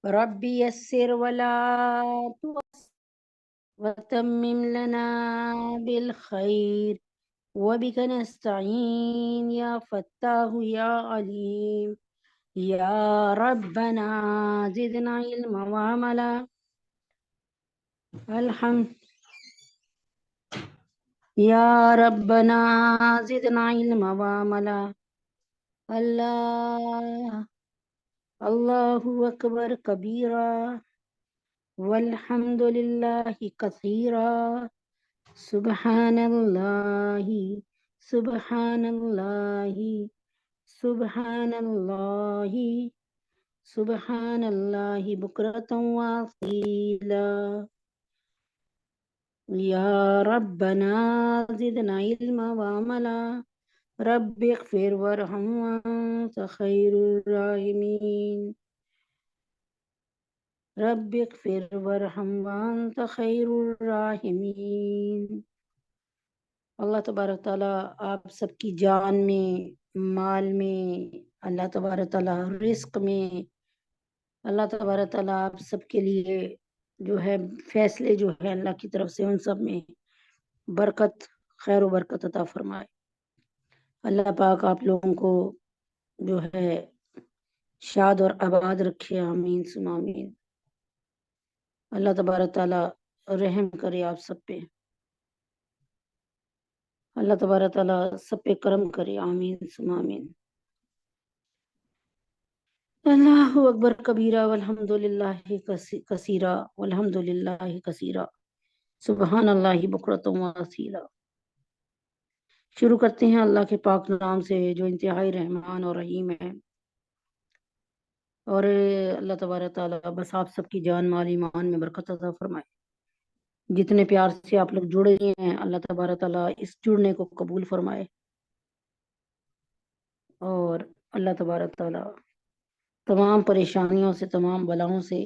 ربي يسر ولا تعسر وتمم لنا بالخير وبك نستعين يا فتاح يا عليم يا ربنا زدنا علما وعملا الحمد يا ربنا زدنا علما وعملا الله الله أكبر كبيرا والحمد لله كثيرا سبحان الله سبحان الله سبحان الله سبحان الله بكرة وأصيلا يا ربنا زدنا علما وعملا رب اغفر وارحم وأنت خير الراحمين رب اغفر وارحم وأنت خير الراحمين اللہ تبارک تعالیٰ آپ سب کی جان میں، مال میں، اللہ تبارک تعالیٰ رزق میں، اللہ تبارک تعالیٰ آپ سب کے لیے جو ہے فیصلے جو ہے اللہ کی طرف سے ان سب میں برکت، خیر و برکت عطا فرمائے۔ اللہ پاک آپ لوگوں کو جو ہے شاد اور آباد رکھے، آمین ثم آمین۔ اللہ تبارک تعالیٰ رحم کرے آپ سب پہ، اللہ تبارک تعالیٰ سب پہ کرم کرے، آمین ثم آمین۔ اللہ اکبر کبیرہ والحمد للہ کثیرہ والحمد للہ کثیرہ سبحان اللہ بکرۃ واصیلا۔ شروع کرتے ہیں اللہ کے پاک نام سے جو انتہائی رحمان اور رحیم ہے، اور اللہ تبارک تعالیٰ بس آپ سب کی جان مال ایمان میں برکت عطا فرمائے۔ جتنے پیار سے آپ لوگ جڑے ہیں اللہ تبارک تعالیٰ اس جڑنے کو قبول فرمائے، اور اللہ تبارک تعالیٰ تمام پریشانیوں سے، تمام بلاؤں سے،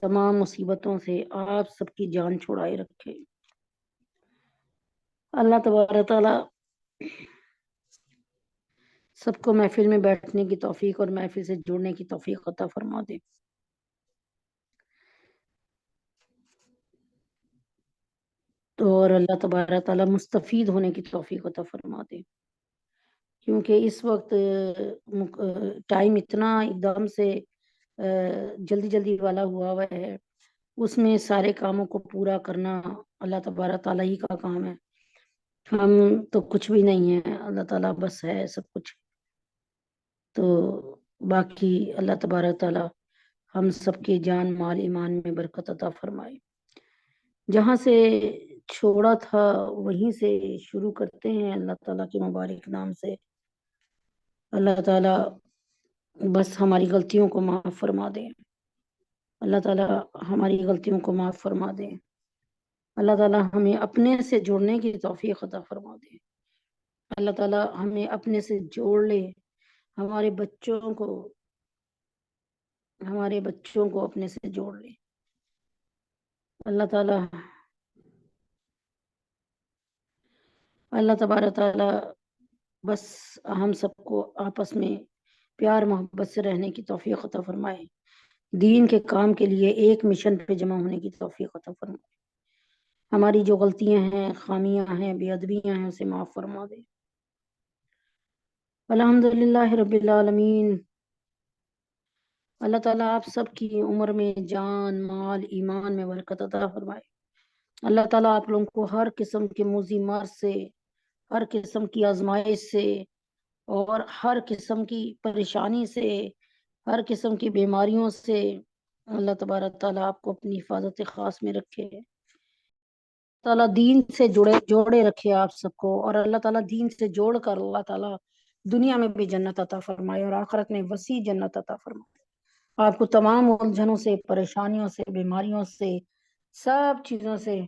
تمام مصیبتوں سے آپ سب کی جان چھڑائے رکھے۔ اللہ تبارک تعالیٰ سب کو محفل میں بیٹھنے کی توفیق اور محفل سے جڑنے کی توفیق عطا فرما دے۔ اور اللہ تبارک تعالیٰ مستفید ہونے کی توفیق عطا فرما دے، کیونکہ اس وقت ٹائم اتنا ایک دم سے جلدی جلدی والا ہوا ہے، اس میں سارے کاموں کو پورا کرنا اللہ تبارک تعالیٰ ہی کا کام ہے، ہم تو کچھ بھی نہیں ہے، اللہ تعالیٰ بس ہے سب کچھ۔ تو باقی اللہ تبارک تعالیٰ ہم سب کے جان مال ایمان میں برکت عطا فرمائے۔ جہاں سے چھوڑا تھا وہیں سے شروع کرتے ہیں اللہ تعالیٰ کے مبارک نام سے۔ اللہ تعالیٰ بس ہماری غلطیوں کو معاف فرما دے، اللہ تعالیٰ ہماری غلطیوں کو معاف فرما دے، اللہ تعالیٰ ہمیں اپنے سے جوڑنے کی توفیق عطا فرما دے، اللہ تعالیٰ ہمیں اپنے سے جوڑ لے، ہمارے بچوں کو اپنے سے جوڑ لے۔ اللہ تعالیٰ تبارک تعالیٰ بس ہم سب کو آپس میں پیار محبت سے رہنے کی توفیق عطا فرمائے، دین کے کام کے لیے ایک مشن پہ جمع ہونے کی توفیق عطا فرمائے، ہماری جو غلطیاں ہیں، خامیاں ہیں، بے ادبیاں ہیں، اسے معاف فرما دے۔ الحمدللہ رب العالمین۔ اللہ تعالیٰ آپ سب کی عمر میں جان مال ایمان میں برکت عطا فرمائے، اللہ تعالیٰ آپ لوگوں کو ہر قسم کے موذی مرض سے، ہر قسم کی آزمائش سے، اور ہر قسم کی پریشانی سے، ہر قسم کی بیماریوں سے اللہ تبارک تعالیٰ آپ کو اپنی حفاظت خاص میں رکھے، تعالیٰ دین سے جوڑے رکھے آپ سب کو، اور اللہ تعالیٰ دین سے جوڑ کر اللہ تعالیٰ دنیا میں بھی جنت عطا فرمائے اور آخرت میں وسیع جنت عطا فرمائے۔ آپ کو تمام الجھنوں سے، پریشانیوں سے، بیماریوں سے، سب چیزوں سے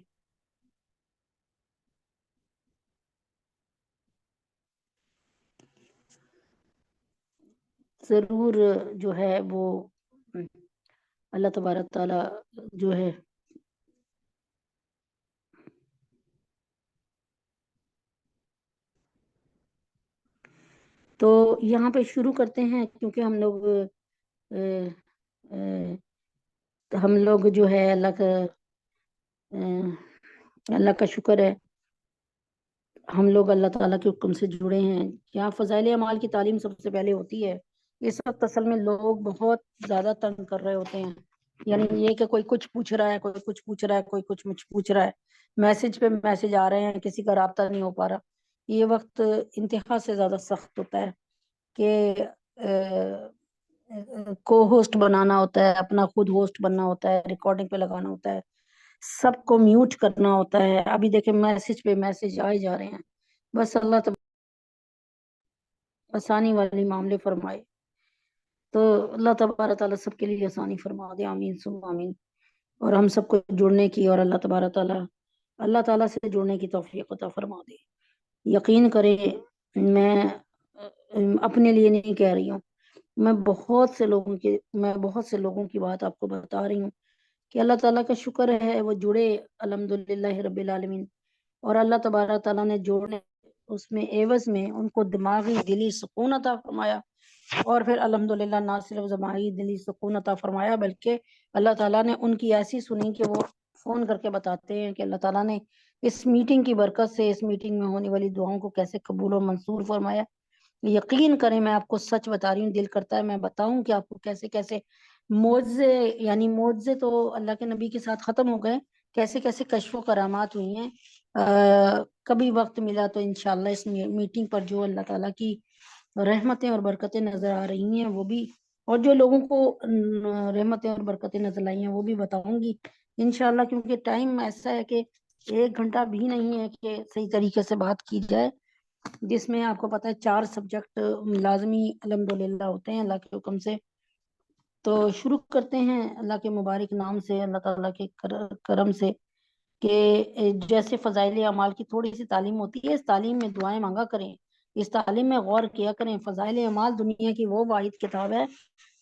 ضرور جو ہے وہ اللہ تبارک تعالیٰ جو ہے تو یہاں پہ شروع کرتے ہیں، کیونکہ ہم لوگ ہم لوگ جو ہے اللہ کا شکر ہے، ہم لوگ اللہ تعالیٰ کے حکم سے جڑے ہیں. یہاں فضائل اعمال کی تعلیم سب سے پہلے ہوتی ہے. اس وقت اصل میں لوگ بہت زیادہ تنگ کر رہے ہوتے ہیں، یعنی یہ کہ کوئی کچھ پوچھ رہا ہے، کوئی کچھ پوچھ رہا ہے، کوئی کچھ مجھ پوچھ رہا ہے، میسج پہ میسج آ رہے ہیں، کسی کا رابطہ نہیں ہو پا رہا. یہ وقت انتہا سے زیادہ سخت ہوتا ہے کہ کو ہوسٹ بنانا ہوتا ہے، اپنا خود ہوسٹ بننا ہوتا ہے، ریکارڈنگ پہ لگانا ہوتا ہے، سب کو میوٹ کرنا ہوتا ہے. ابھی دیکھیں میسج پہ میسج آئے جا رہے ہیں. بس اللہ آسانی والے معاملے فرمائے. تو اللہ تبارک تعالیٰ سب کے لیے آسانی فرما دے. آمین ثم آمین. اور ہم سب کو جڑنے کی اور اللہ تعالیٰ سے جڑنے کی توفیق عطا فرما دے. یقین کریں، میں اپنے لیے نہیں کہہ رہی ہوں، میں بہت سے لوگوں کی بات آپ کو بتا رہی ہوں کہ اللہ تعالیٰ کا شکر ہے وہ جڑے الحمدللہ رب العالمین. اور اللہ تبارک تعالیٰ نے جوڑنے اس میں عوض میں ان کو دماغی دلی سکون عطا فرمایا. اور پھر الحمدللہ نہ صرف دماغی دلی سکون عطا فرمایا بلکہ اللہ تعالیٰ نے ان کی ایسی سنی کہ وہ فون کر کے بتاتے ہیں کہ اللہ تعالیٰ نے اس میٹنگ کی برکت سے اس میٹنگ میں ہونے والی دعاؤں کو کیسے قبول و منظور فرمایا. یقین کریں، میں آپ کو سچ بتا رہی ہوں، دل کرتا ہے میں بتاؤں کہ آپ کو کیسے کیسے معجزے، یعنی معجزے تو اللہ کے نبی کے ساتھ ختم ہو گئے، کیسے کیسے کشف و کرامات ہوئی ہیں. کبھی وقت ملا تو انشاءاللہ اس میٹنگ پر جو اللہ تعالیٰ کی رحمتیں اور برکتیں نظر آ رہی ہیں وہ بھی، اور جو لوگوں کو رحمتیں اور برکتیں نظر آئی ہیں وہ بھی بتاؤں گی انشاءاللہ. کیونکہ ٹائم ایسا ہے کہ 1 گھنٹہ بھی نہیں ہے کہ صحیح طریقے سے بات کی جائے، جس میں آپ کو پتہ ہے 4 سبجیکٹ لازمی الحمدللہ ہوتے ہیں اللہ کے حکم سے. تو شروع کرتے ہیں اللہ کے مبارک نام سے، اللہ تعالیٰ کے کرم سے، کہ جیسے فضائل اعمال کی تھوڑی سی تعلیم ہوتی ہے، اس تعلیم میں دعائیں مانگا کریں، اس تعلیم میں غور کیا کریں. فضائل اعمال دنیا کی وہ واحد کتاب ہے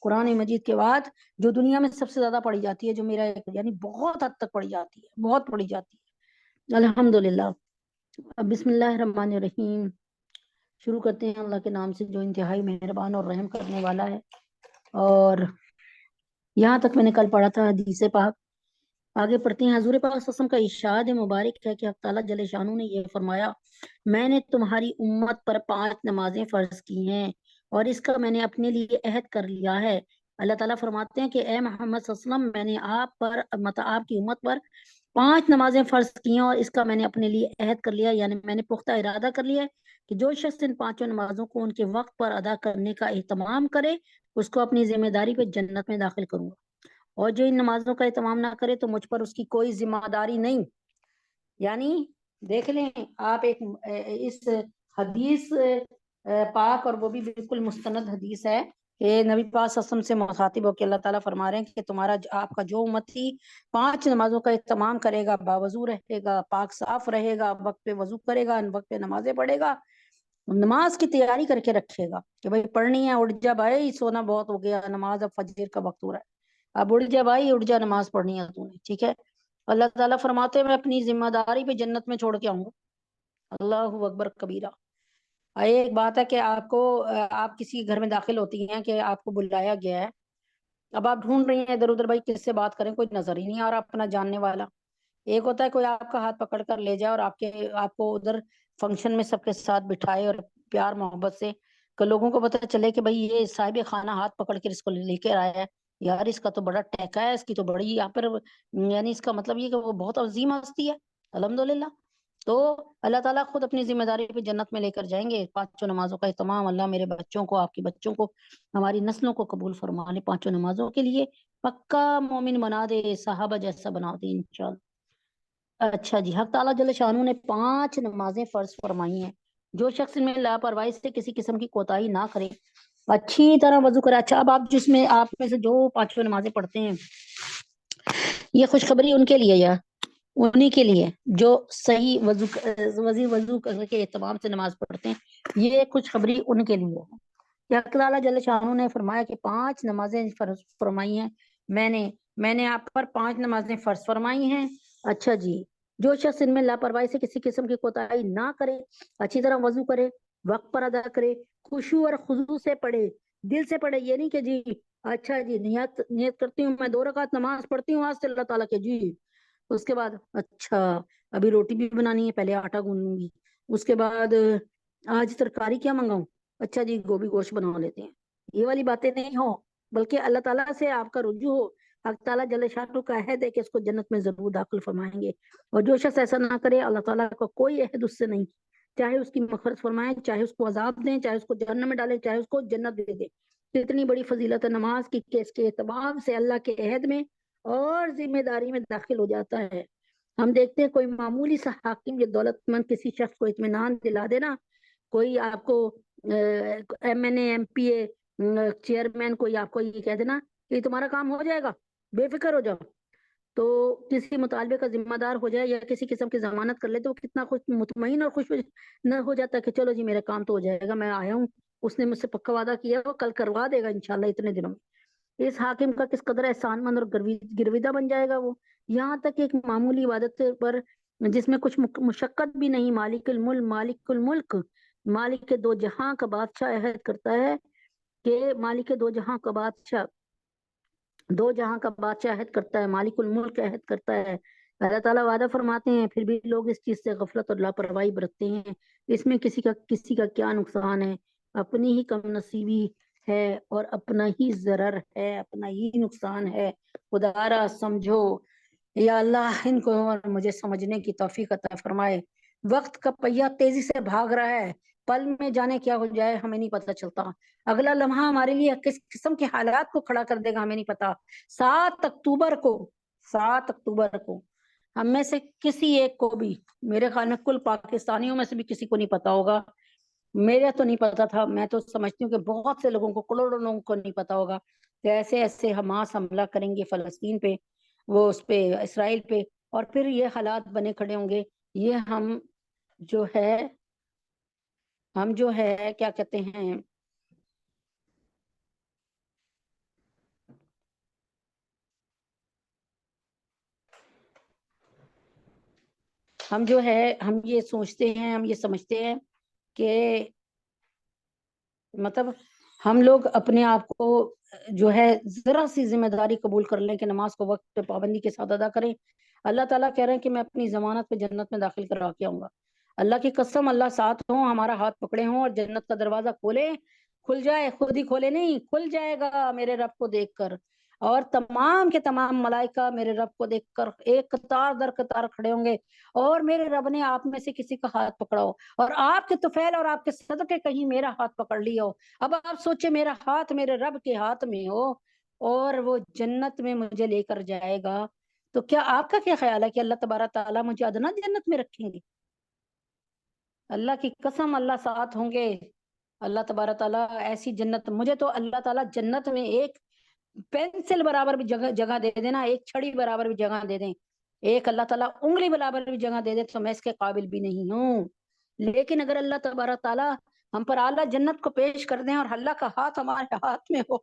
قرآن مجید کے بعد جو دنیا میں سب سے زیادہ پڑھی جاتی ہے، جو میرا یعنی بہت حد تک پڑھی جاتی ہے، بہت پڑھی جاتی ہے الحمدللہ. بسم اللہ الرحمن الرحیم. شروع کرتے ہیں اللہ کے نام سے جو انتہائی مہربان اور رحم کرنے والا ہے. اور یہاں تک میں نے کل پڑھا تھا حدیث پاک. آگے پڑھتے ہیں. حضور پاک صلی اللہ علیہ وسلم کا ارشاد مبارک ہے کہ حق تعالیٰ جل شانہ نے یہ فرمایا، میں نے تمہاری امت پر 5 نمازیں فرض کی ہیں اور اس کا میں نے اپنے لیے عہد کر لیا ہے. اللہ تعالیٰ فرماتے ہیں کہ اے محمد صلی اللہ علیہ وسلم، میں نے آپ کی امت پر 5 نمازیں فرض کی ہیں اور اس کا میں نے اپنے لیے عہد کر لیا، یعنی میں نے پختہ ارادہ کر لیا کہ جو شخص ان 5 نمازوں کو ان کے وقت پر ادا کرنے کا اہتمام کرے اس کو اپنی ذمہ داری پہ جنت میں داخل کروں گا، اور جو ان نمازوں کا اہتمام نہ کرے تو مجھ پر اس کی کوئی ذمہ داری نہیں. یعنی دیکھ لیں آپ ایک اس حدیث پاک، اور وہ بھی بالکل مستند حدیث ہے کہ نبی پاک صلی اللہ علیہ وسلم سے مخاطب ہو کے اللہ تعالیٰ فرما رہے ہیں کہ آپ کا جو امت تھی 5 نمازوں کا اہتمام کرے گا، باوضو رہے گا، پاک صاف رہے گا، وقت پہ وضو کرے گا، وقت پہ نمازیں پڑھے گا، نماز کی تیاری کر کے رکھے گا کہ بھائی پڑھنی ہے، اٹھ جا بھائی، سونا بہت ہو گیا، نماز اب فجر کا وقت ہو رہا ہے، اب اٹھ جا بھائی، اٹھ جا، نماز پڑھنی ہے تو نے، ٹھیک ہے. اللہ تعالیٰ فرماتے ہیں میں اپنی ذمہ داری پہ جنت میں چھوڑ کے آؤں گا. اللہ اکبر کبیرہ. ایک بات ہے کہ آپ کسی گھر میں داخل ہوتی ہیں کہ آپ کو بلایا گیا ہے، اب آپ ڈھونڈ رہی ہیں ادھر ادھر، بھائی کس سے بات کریں، کوئی نظر ہی نہیں آ رہا اپنا جاننے والا. ایک ہوتا ہے کوئی آپ کا ہاتھ پکڑ کر لے جائے اور آپ کو ادھر فنکشن میں سب کے ساتھ بٹھائے اور پیار محبت سے کہ لوگوں کو پتہ چلے کہ بھائی یہ صاحب خانہ ہاتھ پکڑ کے اس کو لے کے آیا ہے، یار اس کا تو بڑا ٹیکا ہے، اس کی تو بڑی یہاں پر، یعنی اس کا مطلب یہ کہ وہ بہت عظیم ہستی ہے الحمدللہ. تو اللہ تعالیٰ خود اپنی ذمہ داری پہ جنت میں لے کر جائیں گے. 5 نمازوں کا اہتمام اللہ میرے بچوں کو، آپ کے بچوں کو، ہماری نسلوں کو قبول فرما لے. 5 نمازوں کے لیے پکا مومن بنا دے، صحابہ جیسا بنا دے انشاءاللہ. اچھا جی، حق تعالیٰ جل شانہ نے 5 نمازیں فرض فرمائی ہیں. جو شخص ان میں لاپرواہی سے کسی قسم کی کوتاہی نہ کرے، اچھی طرح وضو کرے. اچھا اب آپ میں سے جو 5 نمازیں پڑھتے ہیں، یہ خوشخبری ان کے لیے یا انہی کے لیے جو صحیح وضو کے اہتمام سے نماز پڑھتے ہیں، یہ خوشخبری ان کے لیے ہے. اللہ تعالیٰ جل شانہ نے فرمایا کہ 5 نمازیں فرض فرمائی ہیں، میں نے آپ پر 5 نمازیں فرض فرمائی ہیں. اچھا جی، جو شخص ان میں لاپرواہی سے کسی قسم کی کوتاہی نہ کرے، اچھی طرح وضو کرے، وقت پر ادا کرے، خشوع اور خضوع سے پڑھے، دل سے پڑھے، یہ نہیں کہ جی اچھا جی نیت نیت کرتی ہوں میں 2 رکعت نماز پڑھتی ہوں آج سے اللہ تعالیٰ کے جی، اس کے بعد اچھا ابھی روٹی بھی بنانی ہے، پہلے آٹا گوندوں گی، اس کے بعد آج ترکاری کیا منگاؤں، اچھا جی گوبھی گوشت بنا لیتے ہیں، یہ والی باتیں نہیں ہو، بلکہ اللہ تعالیٰ سے آپ کا رجوع ہو۔ حق تعالیٰ جل شانہ کا عہد ہے کہ اس کو جنت میں ضرور داخل فرمائیں گے، اور جو شخص ایسا نہ کرے اللہ تعالیٰ کا کوئی عہد اس سے نہیں، چاہے اس کی مغفرت فرمائیں، چاہے اس کو عذاب دیں، چاہے اس کو جہنم میں ڈالیں، چاہے اس کو جنت دے دیں۔ اتنی بڑی فضیلت ہے نماز کی کہ اس کے اہتمام سے اللہ کے عہد میں اور ذمہ داری میں داخل ہو جاتا ہے۔ ہم دیکھتے ہیں کوئی معمولی سا حاکم یا دولت مند کسی شخص کو اطمینان دلا دینا، کوئی آپ کو M N A M P A chairman کوئی آپ کو یہ کہہ دینا کہ یہ تمہارا کام ہو جائے گا، بے فکر ہو جاؤ، تو کسی مطالبے کا ذمہ دار ہو جائے یا کسی قسم کی ضمانت کر لے تو وہ کتنا خوش مطمئن اور خوش نہ ہو جاتا ہے کہ چلو جی میرا کام تو ہو جائے گا، میں آیا ہوں، اس نے مجھ سے پکا وعدہ کیا وہ کل کروا دے گا انشاءاللہ اتنے دنوں میں۔ اس حاکم کا کس قدر احسان مند اور گرویدہ بن جائے گا وہ، یہاں تک کہ ایک معمولی عبادت پر جس میں کچھ مشقت بھی نہیں، مالک مالک کے دو جہاں کا بادشاہ عہد کرتا ہے کہ مالک کے دو جہاں کا بادشاہ، دو جہاں کا بادشاہ عہد کرتا ہے، مالک الملک عہد کرتا ہے، اللہ تعالیٰ وعدہ فرماتے ہیں، پھر بھی لوگ اس چیز سے غفلت اور لاپرواہی برتتے ہیں۔ اس میں کسی کا کیا نقصان ہے، اپنی ہی کم نصیبی ہے اور اپنا ہی ضرر ہے، اپنا ہی نقصان ہے، خدا را سمجھو۔ یا اللہ ان کو اور مجھے سمجھنے کی توفیق عطا فرمائے۔ وقت کا پہیہ تیزی سے بھاگ رہا ہے، پل میں جانے کیا ہو جائے ہمیں نہیں پتہ چلتا، اگلا لمحہ ہمارے لیے کس قسم کے حالات کو کھڑا کر دے گا ہمیں نہیں پتا۔ 7 اکتوبر کو 7 اکتوبر کو ہم میں سے کسی ایک کو بھی، میرے خیال میں کل پاکستانیوں میں سے بھی کسی کو نہیں پتا ہوگا، میرے تو نہیں پتا تھا، میں تو سمجھتی ہوں کہ بہت سے لوگوں کو، کروڑوں لوگوں کو نہیں پتا ہوگا کہ ایسے ایسے حماس حملہ کریں گے فلسطین پہ، وہ اس پہ اسرائیل پہ، اور پھر یہ حالات بنے کھڑے ہوں گے۔ یہ جو ہے ہم جو ہے کیا کہتے ہیں، ہم جو ہے ہم یہ سوچتے ہیں، ہم یہ سمجھتے ہیں کہ مطلب ہم لوگ اپنے آپ کو جو ہے ذرا سی ذمہ داری قبول کر لیں کہ نماز کو وقت پہ پابندی کے ساتھ ادا کریں۔ اللہ تعالیٰ کہہ رہے ہیں کہ میں اپنی ضمانت پہ جنت میں داخل کروا کے آؤں گا۔ اللہ کی قسم، اللہ ساتھ ہوں، ہمارا ہاتھ پکڑے ہوں اور جنت کا دروازہ کھولے، کھل جائے، خود ہی کھولے نہیں، کھل جائے گا میرے رب کو دیکھ کر، اور تمام کے تمام ملائکہ میرے رب کو دیکھ کر ایک قطار در قطار کھڑے ہوں گے، اور میرے رب نے آپ میں سے کسی کا ہاتھ پکڑا ہو اور آپ کے طفیل اور آپ کے صدقے کہیں میرا ہاتھ پکڑ لیا ہو، اب آپ سوچے میرا ہاتھ میرے رب کے ہاتھ میں ہو اور وہ جنت میں مجھے لے کر جائے گا، تو کیا آپ کا کیا خیال ہے کہ اللہ تبارک تعالیٰ مجھے ادنا جنت میں رکھیں گے؟ اللہ کی قسم اللہ ساتھ ہوں گے۔ اللہ تبارک تعالیٰ ایسی جنت، مجھے تو اللہ تعالیٰ جنت میں ایک پینسل برابر بھی جگہ دے دینا، ایک چھڑی برابر بھی جگہ دے دیں، ایک اللہ تعالیٰ انگلی برابر بھی جگہ دے دے تو میں اس کے قابل بھی نہیں ہوں۔ لیکن اگر اللہ تبارک تعالیٰ ہم پر اعلیٰ جنت کو پیش کر دیں اور اللہ کا ہاتھ ہمارے ہاتھ میں ہو،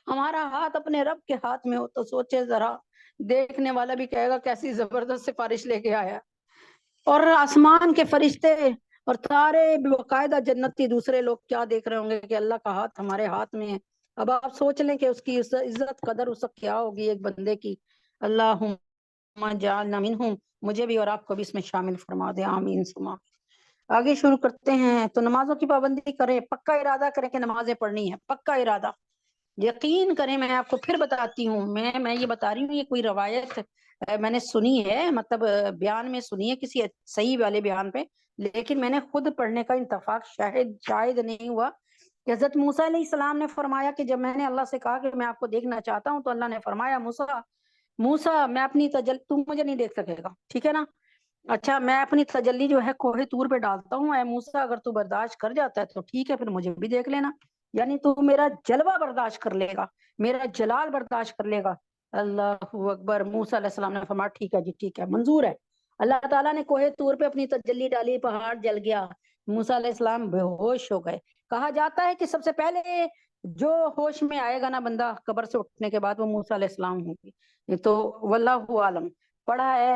ہمارا ہاتھ اپنے رب کے ہاتھ میں ہو، تو سوچے ذرا، دیکھنے والا بھی کہے گا کیسی زبردست سفارش لے کے آیا، اور آسمان کے فرشتے اور سارے باقاعدہ جنتی دوسرے لوگ کیا دیکھ رہے ہوں گے کہ اللہ کا ہاتھ ہمارے ہاتھ میں ہے۔ اب آپ سوچ لیں کہ اس کی عزت قدر اس وقت کیا ہوگی ایک بندے کی۔ اللہم جعلنا منہم، مجھے بھی اور آپ کو بھی اس میں شامل فرما دے، آمین ثم آمین۔ آگے شروع کرتے ہیں۔ تو نمازوں کی پابندی کریں، پکا ارادہ کریں کہ نمازیں پڑھنی ہے، پکا ارادہ، یقین کریں۔ میں آپ کو پھر بتاتی ہوں، میں یہ بتا رہی ہوں، یہ کوئی روایت میں نے سنی ہے، مطلب بیان میں سنی ہے کسی صحیح والے بیان پہ، لیکن میں نے خود پڑھنے کا اتفاق شاید نہیں ہوا کہ حضرت موسیٰ علیہ السلام نے فرمایا کہ جب میں نے اللہ سے کہا کہ میں آپ کو دیکھنا چاہتا ہوں، تو اللہ نے فرمایا موسیٰ میں اپنی تم مجھے نہیں دیکھ سکے گا، ٹھیک ہے نا، اچھا میں اپنی تجلی جو ہے کوہ طور پہ ڈالتا ہوں، اے موسیٰ اگر تو برداشت کر جاتا ہے تو ٹھیک ہے، پھر مجھے بھی دیکھ لینا، یعنی تو میرا جلوہ برداشت کر لے گا، میرا جلال برداشت کر لے گا۔ اللہ اکبر۔ موسیٰ علیہ السلام نے فرمایا ٹھیک ہے جی، ٹھیک ہے، منظور ہے۔ اللہ تعالیٰ نے کوہ طور پہ اپنی تجلی ڈالی، پہاڑ جل گیا، موسیٰ علیہ السلام بے ہوش ہو گئے۔ کہا جاتا ہے کہ سب سے پہلے جو ہوش میں آئے گا نا بندہ قبر سے اٹھنے کے بعد، وہ موسیٰ علیہ السلام ہوں گے۔ یہ تو واللہ عالم، پڑھا ہے،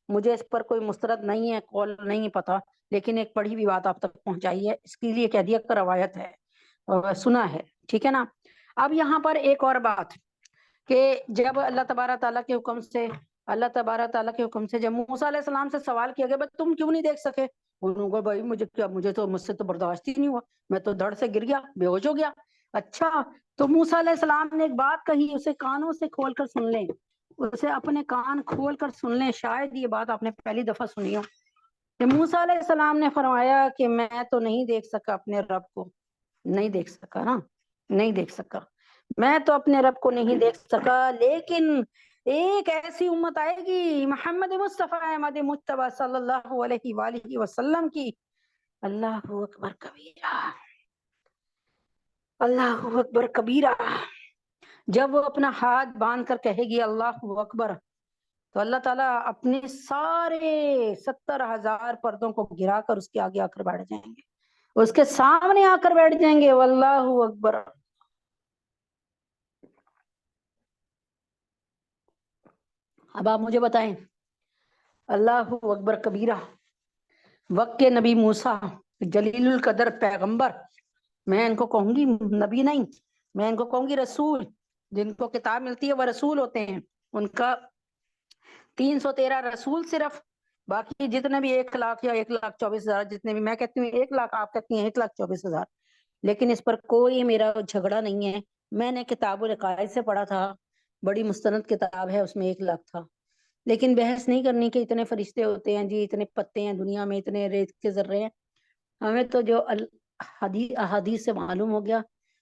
مجھے اس پر کوئی مستند نہیں ہے، قول نہیں پتا، لیکن ایک پڑھی ہوئی بات آپ تک پہنچائی ہے، اس کے لیے کہہ دیا کہ روایت ہے۔ سنا ہے، ٹھیک ہے نا۔ اب یہاں پر ایک اور بات کہ جب اللہ تبارک تعالیٰ کے حکم سے جب موسیٰ علیہ السلام سے سوال کیا گیا بھائی تم کیوں نہیں دیکھ سکے، انہوں نے کہا بھائی مجھ سے تو برداشت ہی نہیں ہوا، میں تو دھڑ سے گر گیا، بے ہوش ہو گیا۔ اچھا، تو موسیٰ علیہ السلام نے ایک بات کہی، اسے کانوں سے کھول کر سن لیں، اسے اپنے کان کھول کر سن لیں، شاید یہ بات آپ نے پہلی دفعہ سنی ہو کہ موسیٰ علیہ السلام نے فرمایا کہ میں تو نہیں دیکھ سکا اپنے رب کو، نہیں دیکھ سکا نا، نہیں دیکھ سکا، میں تو اپنے رب کو نہیں دیکھ سکا، لیکن ایک ایسی امت آئے گی محمد مصطفیٰ احمد مجتبیٰ صلی اللہ علیہ وآلہ وسلم کی، اللہ اکبر کبیرہ، اللہ اکبر کبیرہ، جب وہ اپنا ہاتھ باندھ کر کہے گی اللہ اکبر، تو اللہ تعالیٰ اپنے سارے 70,000 پردوں کو گرا کر اس کے آگے آ کر بیٹھ جائیں گے، اس کے سامنے آ کر بیٹھ جائیں گے، واللہ اکبر۔ اب آپ مجھے بتائیں، اللہ اکبر کبیرہ، وقت کے نبی موسیٰ جلیل القدر پیغمبر، میں ان کو کہوں گی نبی نہیں، میں ان کو کہوں گی رسول، جن کو کتاب ملتی ہے وہ رسول ہوتے ہیں، ان کا 313 رسول صرف، باقی جتنے بھی 1,00,000 یا 1,24,000 جتنے بھی، میں کہتی ہوں 1,00,000، آپ کہتی ہیں 1,24,000، لیکن اس پر کوئی میرا جھگڑا نہیں ہے، میں نے کتاب العقائد سے پڑھا تھا، بڑی مستند کتاب ہے، اس میں 1,00,000 تھا، لیکن بحث نہیں کرنی کہ اتنے فرشتے ہوتے ہیں جی، اتنے پتے ہیں دنیا میں، اتنے ریت کے ذرے ہیں، ہمیں تو جو احادیث سے معلوم ہو گیا،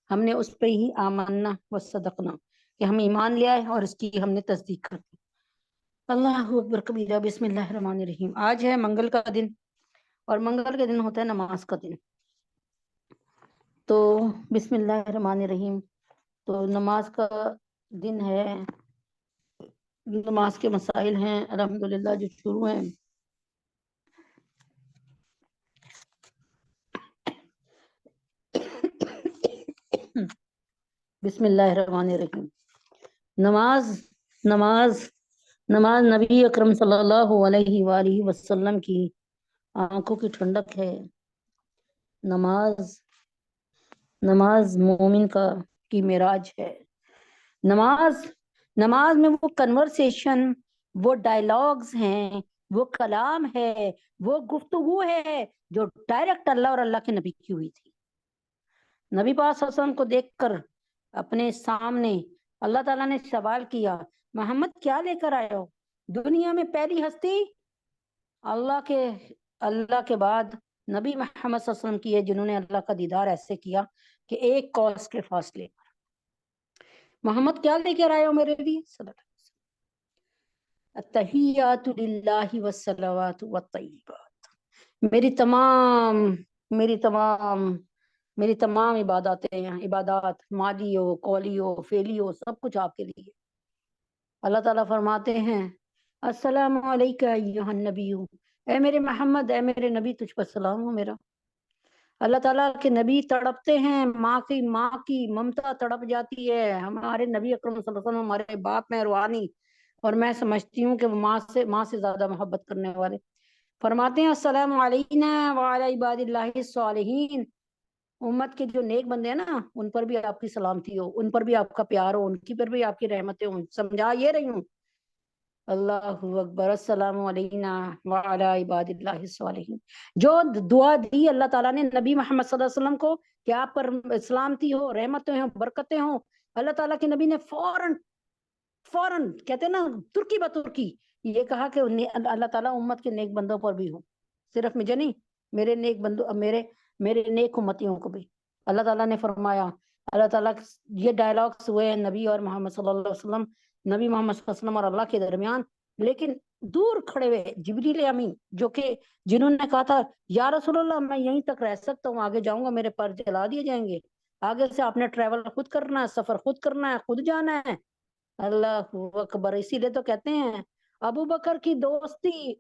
ہم نے اس پہ ہی آمنا و صدقنا، کہ ہم ایمان لے آئے اور اس کی ہم نے تصدیق کر دی۔ اللہ اکبر کبیرہ، بسم اللہ الرحمن الرحیم۔ آج ہے منگل کا دن، اور منگل کے دن ہوتا ہے نماز کا دن، تو بسم اللہ الرحمن الرحیم، تو نماز کا دن ہے، نماز کے مسائل ہیں الحمدللہ جو شروع ہیں۔ بسم اللہ الرحمن الرحیم۔ نماز نبی اکرم صلی اللہ علیہ وآلہ وسلم کی آنکھوں کی ٹھنڈک ہے، نماز مومن کی معراج ہے، نماز میں وہ کنورسیشن، وہ ڈائلاگز ہیں، وہ کلام ہے، وہ گفتگو ہے جو ڈائریکٹ اللہ اور اللہ کے نبی کی ہوئی تھی۔ نبی پاک صلی اللہ علیہ وسلم کو دیکھ کر اپنے سامنے اللہ تعالیٰ نے سوال کیا، محمد کیا لے کر آئے ہو؟ دنیا میں پہلی ہستی اللہ کے بعد نبی محمد صلی اللہ علیہ وسلم کی ہے، جنہوں نے اللہ کا دیدار ایسے کیا کہ ایک کوس کے فاصلے پر۔ محمد کیا لے کر آئے ہو میرے لیے؟ صلی اللہ علیہ وسلم، التحیات للہ والصلوات والطیبات، میری تمام عبادات مالی ہو، قولی ہو، فعلی ہو، سب کچھ آپ کے لیے۔ اللہ تعالیٰ فرماتے ہیں السلام علیکہ ایہا النبی، اے میرے محمد، اے میرے نبی، تجھ پر سلام ہو میرا۔ اللہ تعالیٰ کے نبی تڑپتے ہیں، ماں کی ممتا تڑپ جاتی ہے، ہمارے نبی اکرم صلی اللہ علیہ وسلم ہمارے باپ میں روحانی، اور میں سمجھتی ہوں کہ وہ ماں سے زیادہ محبت کرنے والے، فرماتے ہیں السلام علینا وعلی عباد اللہ الصالحین، امت کے جو نیک بندے ہیں نا، ان پر بھی آپ کی سلامتی ہو، ان پر بھی آپ کا پیار ہو، ان کی پر بھی آپ کی رحمتیں ہوں، سمجھا یہ رہی ہوں۔ اللہ اکبر، السلام علینا وعلی عباد اللہ الصالحین، جو دعا دی اللہ تعالیٰ نے نبی محمد صلی اللہ علیہ وسلم کو کہ آپ پر سلامتی ہو، رحمتیں ہوں، برکتیں ہوں، اللہ تعالیٰ کے نبی نے فوراً کہتے ہیں نا ترکی بترکی یہ کہا کہ اللہ تعالیٰ امت کے نیک بندوں پر بھی ہو، صرف مجھے نہیں، میرے نیک بندوں، میرے نیک امتیوں کو بھی۔ اللہ تعالیٰ نے فرمایا، اللہ تعالیٰ یہ ڈائلاگس ہوئے ہیں نبی اور محمد صلی اللہ علیہ وسلم، نبی محمد صلی اللہ علیہ وسلم اور اللہ کے درمیان، لیکن دور کھڑے ہوئے جبریل امین، جنہوں نے کہا تھا یا رسول اللہ میں یہیں تک رہ سکتا ہوں، آگے جاؤں گا میرے پر جلا دیے جائیں گے، آگے سے آپ نے ٹریول خود کرنا ہے، سفر خود کرنا ہے، خود جانا ہے۔ اللہ اکبر، اسی لیے تو کہتے ہیں ابو بکر کی دوستی،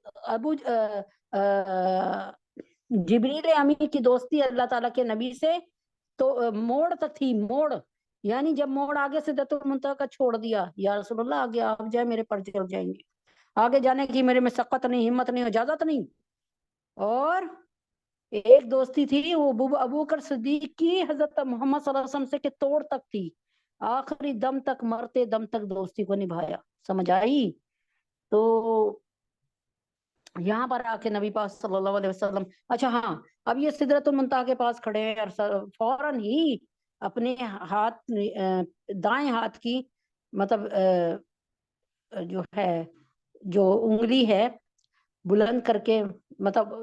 جبریل امین کی دوستی اللہ تعالیٰ کے نبی سے تو موڑ تک تھی، موڑ یعنی جب موڑ آگے سے سدرۃ المنتہا کا چھوڑ دیا، یا رسول اللہ آگے آپ جائیں میرے پر چل جائیں گے، آگے جانے کی میرے میں سقت نہیں، ہمت نہیں، اجازت نہیں، اور ایک دوستی تھی وہ ابو بکر صدیق کی حضرت محمد صلی اللہ علیہ وسلم سے کہ توڑ تک تھی، آخری دم تک، مرتے دم تک دوستی کو نبھایا. سمجھ آئی؟ تو یہاں پر آ کے نبی پاک صلی اللہ علیہ وسلم، اچھا ہاں، اب یہ سدرۃ المنتہا کے پاس کھڑے ہیں اور فوراً ہی اپنے ہاتھ، دائیں ہاتھ کی مطلب جو ہے، جو انگلی ہے بلند کر کے، مطلب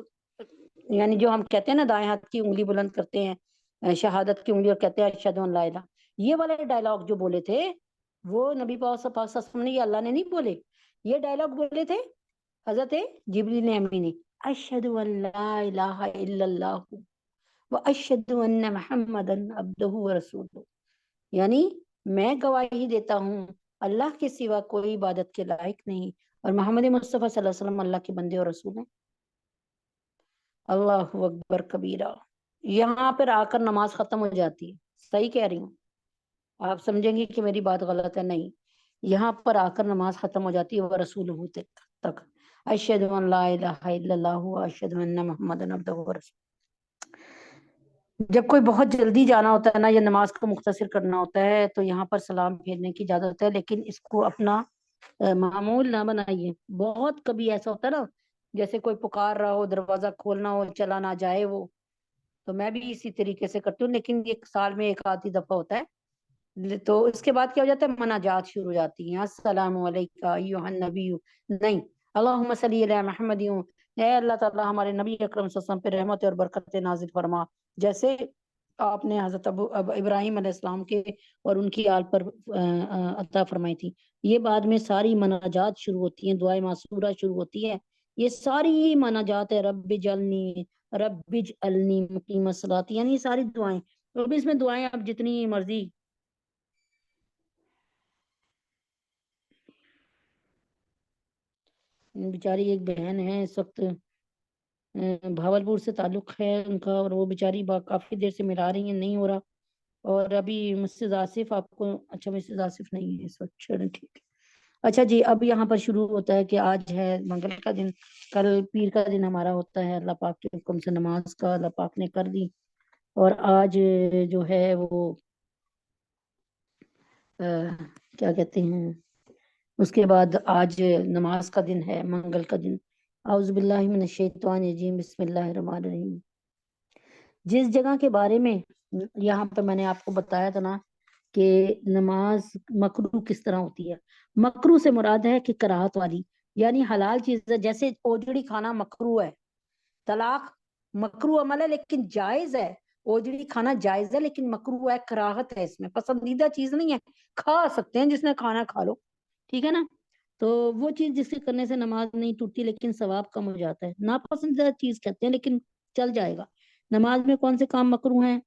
یعنی جو ہم کہتے ہیں نا دائیں ہاتھ کی انگلی بلند کرتے ہیں شہادت کی انگلی، اور کہتے ہیں اشہد ان لا الہ، یہ والے ڈائلاگ جو بولے تھے وہ نبی پاک صلی اللہ علیہ وسلم نے، یہ اللہ نے نہیں بولے، یہ ڈائلاگ بولے تھے حضرت جبریل امی نے. اشہد ان لا الہ الا اللہ واشہد ان محمد عبدہ ورسولہ، یعنی میں گواہی دیتا ہوں اللہ کے سوا کوئی عبادت کے لائق نہیں، اور محمد مصطفیٰ صلی اللہ علیہ وسلم اللہ کے بندے اور رسول ہیں. اللہ اکبر کبیرہ. یہاں پر آ کر نماز ختم ہو جاتی ہے. صحیح کہہ رہی ہوں؟ آپ سمجھیں گے کہ میری بات غلط ہے؟ نہیں، یہاں پر آ کر نماز ختم ہو جاتی ہے وہ رسول تک، اشہد ان لا الہ الا اللہ واشہد ان محمد عبدہ ورسولہ. جب کوئی بہت جلدی جانا ہوتا ہے نا، یا نماز کو مختصر کرنا ہوتا ہے، تو یہاں پر سلام پھیرنے کی اجازت ہے، لیکن اس کو اپنا معمول نہ بنائیے. بہت کبھی ایسا ہوتا ہے نا، جیسے کوئی پکار رہا ہو، دروازہ کھولنا ہو، چلا نہ جائے وہ، تو میں بھی اسی طریقے سے کرتی ہوں، لیکن ایک سال میں ایک آدھی دفعہ ہوتا ہے. تو اس کے بعد کیا ہو جاتا ہے، مناجات شروع ہو جاتی ہیں. السلام علیکم ایھا النبی، نہیں، اللہم صلی علی محمد، اے اللہ تعالیٰ ہمارے نبی اکرم صلی اللہ علیہ وسلم پہ رحمت اور برکت نازل فرما، جیسے آپ نے حضرت ابراہیم علیہ السلام کے اور ان کی آل پر عطا فرمائی تھی. یہ بعد میں ساری مناجات شروع ہوتی ہیں، دعائیں معصورہ شروع ہوتی ہے. یہ ساری مناجات ہے، رب اجعلنی، رب اجعلنی مقیم الصلاۃ، یعنی یہ ساری دعائیں. تو اس میں دعائیں آپ جتنی مرضی. بیچاری ایک بہن ہے اس وقت بھاولپور سے تعلق ہے ان کا، اور وہ بیچاری کافی دیر سے ملا رہی ہیں، نہیں ہو رہا. اور ابھی مسز آصف آپ کو، اچھا مسز آصف نہیں ہے اس وقت، چلیں ٹھیک ہے. اچھا جی، اب یہاں پر شروع ہوتا ہے کہ آج ہے منگل کا دن، کل پیر کا دن ہمارا ہوتا ہے. اللہ پاک کے حکم سے نماز کا اللہ پاک نے کر دی، اور آج جو ہے وہ کیا کہتے ہیں، اس کے بعد آج نماز کا دن ہے، منگل کا دن. اعوذ باللہ من الشیطان الرجیم، بسم اللہ الرحمن الرحیم. جس جگہ کے بارے میں یہاں پہ میں نے آپ کو بتایا تھا نا کہ نماز مکروہ کس طرح ہوتی ہے، مکروہ سے مراد ہے کہ کراہت والی، یعنی حلال چیز ہے. جیسے اوجڑی کھانا مکروہ ہے، طلاق مکروہ عمل ہے لیکن جائز ہے، اوجڑی کھانا جائز ہے لیکن مکروہ ہے، کراہت ہے، اس میں پسندیدہ چیز نہیں ہے. کھا سکتے ہیں، جس نے کھانا کھا لو، ٹھیک ہے نا. تو وہ چیز جس سے کرنے سے نماز نہیں ٹوٹتی لیکن ثواب کم ہو جاتا ہے. ناپسندیدہ چیز کہتے ہیں لیکن چل جائے گا. نماز میں کون سے کام مکروہ ہیں،